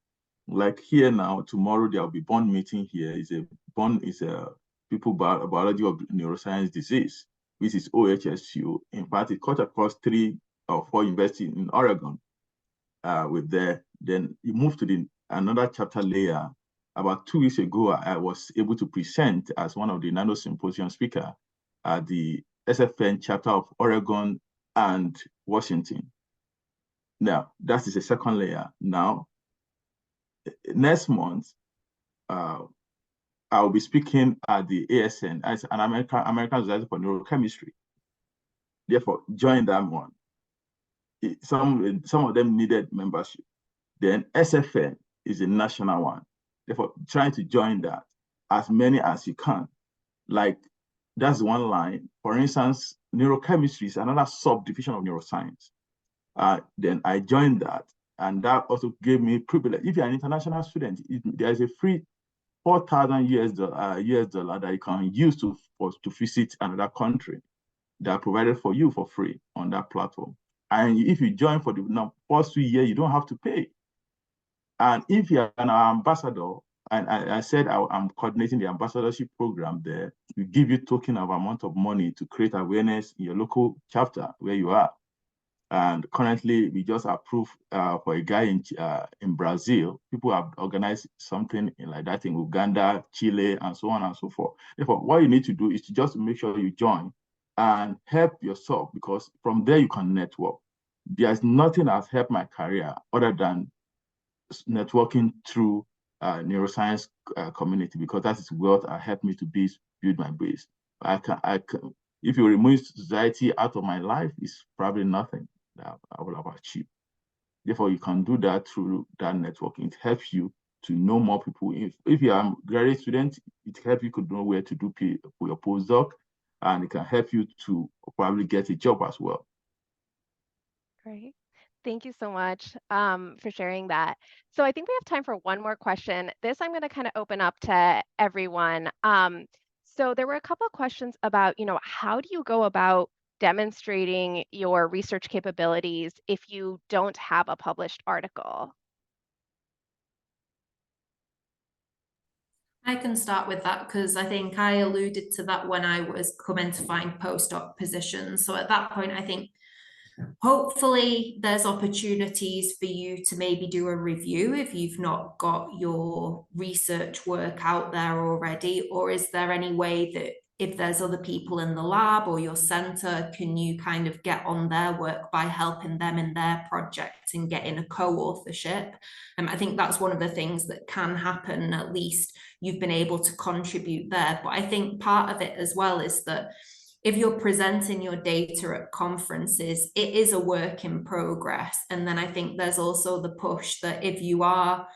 Speaker 5: Like here now, tomorrow there'll be bond meeting here. Bond is a people biology of neuroscience disease, which is OHSU. In fact, it cut across 3 or 4 universities in Oregon. Then you move to another chapter layer. About 2 weeks ago, I was able to present as one of the Nano Symposium speaker at the SFN chapter of Oregon and Washington. Now, that is a second layer. Now, next month, I'll be speaking at the ASN, as an American Society for Neurochemistry. Therefore, join that one. Some of them needed membership. Then SFN is a national one. Therefore, trying to join that, as many as you can. Like, that's one line. For instance, neurochemistry is another subdivision of neuroscience. Then I joined that, and that also gave me privilege. If you're an international student, there's a free $4,000 US dollar that you can use to visit another country that are provided for you for free on that platform. And if you join for the first 2 years, you don't have to pay. And if you're an ambassador, and I said I'm coordinating the ambassadorship program there, we give you token of amount of money to create awareness in your local chapter where you are. And currently, we just approved for a guy in Brazil. People have organized something like that in Uganda, Chile, and so on and so forth. Therefore, what you need to do is to just make sure you join and help yourself, because from there you can network. There's nothing that's helped my career other than networking through neuroscience community, because that is what helped me to build my base. I can. If you remove society out of my life, it's probably nothing that I will have achieved. Therefore, you can do that through that networking. It helps you to know more people. If you are a graduate student, it helps you to know where to do for your postdoc, and it can help you to probably get a job as well.
Speaker 1: Great. Thank you so much for sharing that. So I think we have time for one more question. This I'm going to kind of open up to everyone. So there were a couple of questions about, how do you go about demonstrating your research capabilities if you don't have a published article?
Speaker 2: I can start with that because I think I alluded to that when I was coming to find postdoc positions. So at that point, I think hopefully there's opportunities for you to maybe do a review if you've not got your research work out there already, or is there any way that if there's other people in the lab or your center, can you kind of get on their work by helping them in their projects and getting a co-authorship? I think that's one of the things that can happen. At least you've been able to contribute there. But I think part of it as well is that if you're presenting your data at conferences, it is a work in progress. And then I think there's also the push that if you are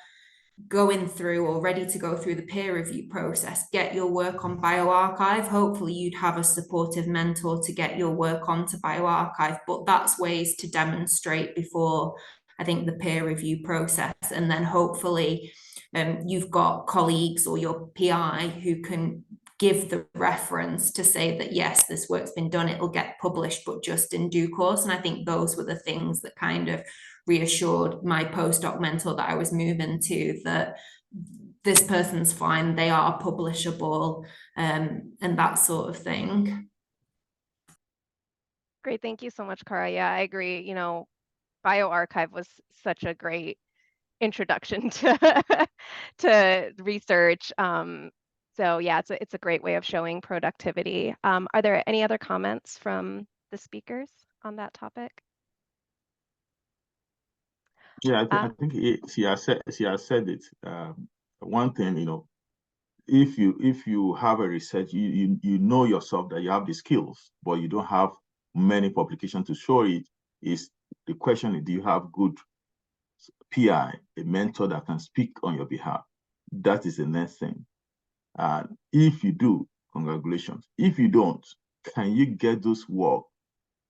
Speaker 2: going through or ready to go through the peer review process, get your work on bioRxiv. Hopefully you'd have a supportive mentor to get your work onto bioRxiv, but that's ways to demonstrate before, I think, the peer review process. And then hopefully you've got colleagues or your PI who can give the reference to say that, yes, this work's been done, it'll get published, but just in due course. And I think those were the things that kind of reassured my postdoc mentor that I was moving to, that this person's fine, they are publishable, and that sort of thing.
Speaker 1: Great, thank you so much, Cara. Yeah, I agree. bioRxiv was such a great introduction to research. So yeah, it's a great way of showing productivity. Are there any other comments from the speakers on that topic?
Speaker 5: Yeah, I think she has said it. One thing, if you have a research, you know yourself that you have the skills, but you don't have many publications to show it. Is the question is, do you have good PI, a mentor that can speak on your behalf? That is the next thing. And if you do, congratulations. If you don't, can you get those work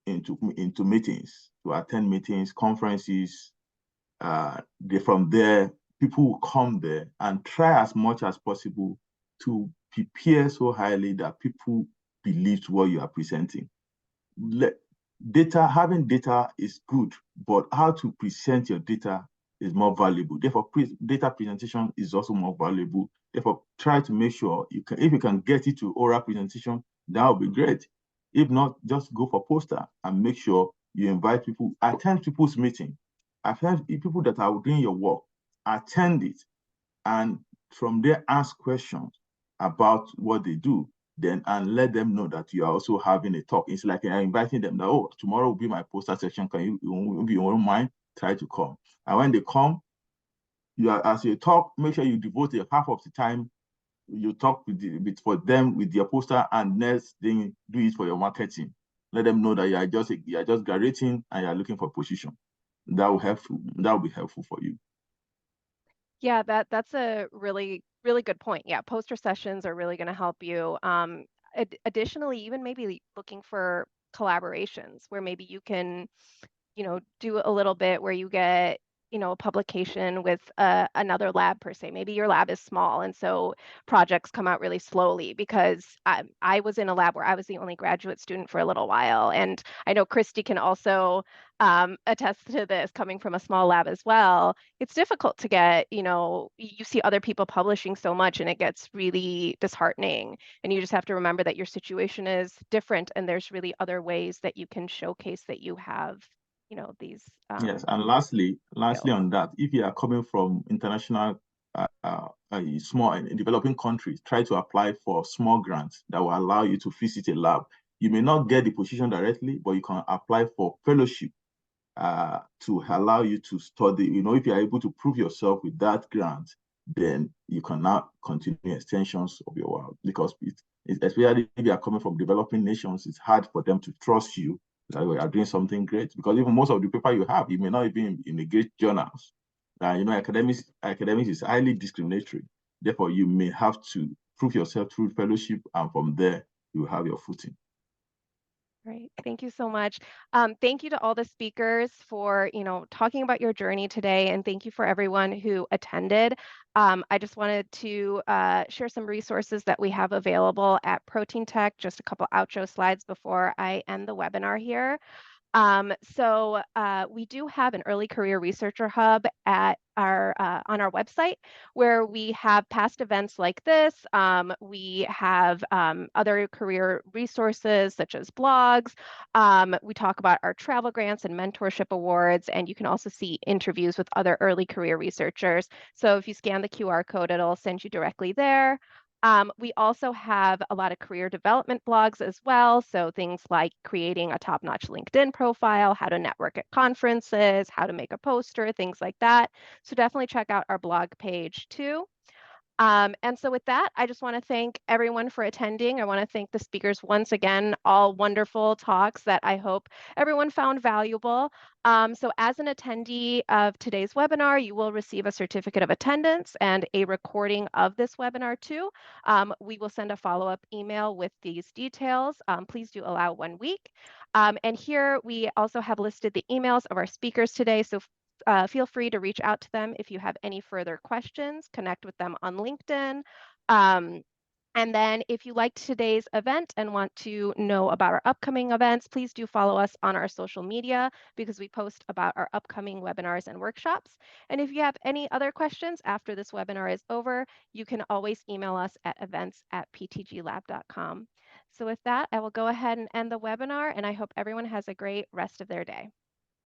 Speaker 5: into meetings, to attend meetings, conferences? From there, people will come there and try as much as possible to prepare so highly that people believe what you are presenting. Having data is good, but how to present your data is more valuable. Therefore, data presentation is also more valuable. Therefore, try to make sure if you can get it to oral presentation, that would be great. If not, just go for poster and make sure you invite people, attend people's meeting. Attend people that are doing your work, attend it, and from there ask questions about what they do, and let them know that you are also having a talk. It's like I'm inviting them that, oh, tomorrow will be my poster section. You won't mind try to come. And when they come, as you talk, make sure you devote a half of the time you talk for them with your poster, and next thing do it for your marketing. Let them know that you are just graduating and you are looking for a position. That will be helpful for you.
Speaker 1: Yeah, that's a really, really good point. Yeah, poster sessions are really going to help you. Additionally, even maybe looking for collaborations where maybe you can, do a little bit where you get, a publication with another lab per se. Maybe your lab is small, and so projects come out really slowly, because I was in a lab where I was the only graduate student for a little while. And I know Kristi can also attest to this, coming from a small lab as well. It's difficult to get, you see other people publishing so much and it gets really disheartening. And you just have to remember that your situation is different, and there's really other ways that you can showcase that you have these
Speaker 5: yes. And lastly on that, if you are coming from international small and developing countries, try to apply for small grants that will allow you to visit a lab. You may not get the position directly, but you can apply for fellowship to allow you to study. If you are able to prove yourself with that grant, then you can now continue extensions of your work, because especially if you are coming from developing nations, it's hard for them to trust you that you are doing something great, because even most of the paper you have, you may not even in the great journals. Academics is highly discriminatory. Therefore, you may have to prove yourself through fellowship, and from there, you will have your footing.
Speaker 1: Great. Thank you so much. Thank you to all the speakers for, talking about your journey today, and thank you for everyone who attended. I just wanted to share some resources that we have available at Proteintech, just a couple outro slides before I end the webinar here. So we do have an early career researcher hub at on our website, where we have past events like this. We have other career resources such as blogs. We talk about our travel grants and mentorship awards, and you can also see interviews with other early career researchers. So if you scan the QR code, it'll send you directly there. We also have a lot of career development blogs as well. So things like creating a top-notch LinkedIn profile, how to network at conferences, how to make a poster, things like that. So definitely check out our blog page too. And so with that, I just want to thank everyone for attending. I want to thank the speakers once again, all wonderful talks that I hope everyone found valuable. So as an attendee of today's webinar, you will receive a certificate of attendance and a recording of this webinar too. We will send a follow-up email with these details. Please do allow 1 week. And here we also have listed the emails of our speakers today. So feel free to reach out to them if you have any further questions. Connect with them on LinkedIn. And then if you liked today's event and want to know about our upcoming events, please do follow us on our social media, because we post about our upcoming webinars and workshops. And if you have any other questions after this webinar is over, you can always email us at events@ptglab.com. So with that, I will go ahead and end the webinar, and I hope everyone has a great rest of their day.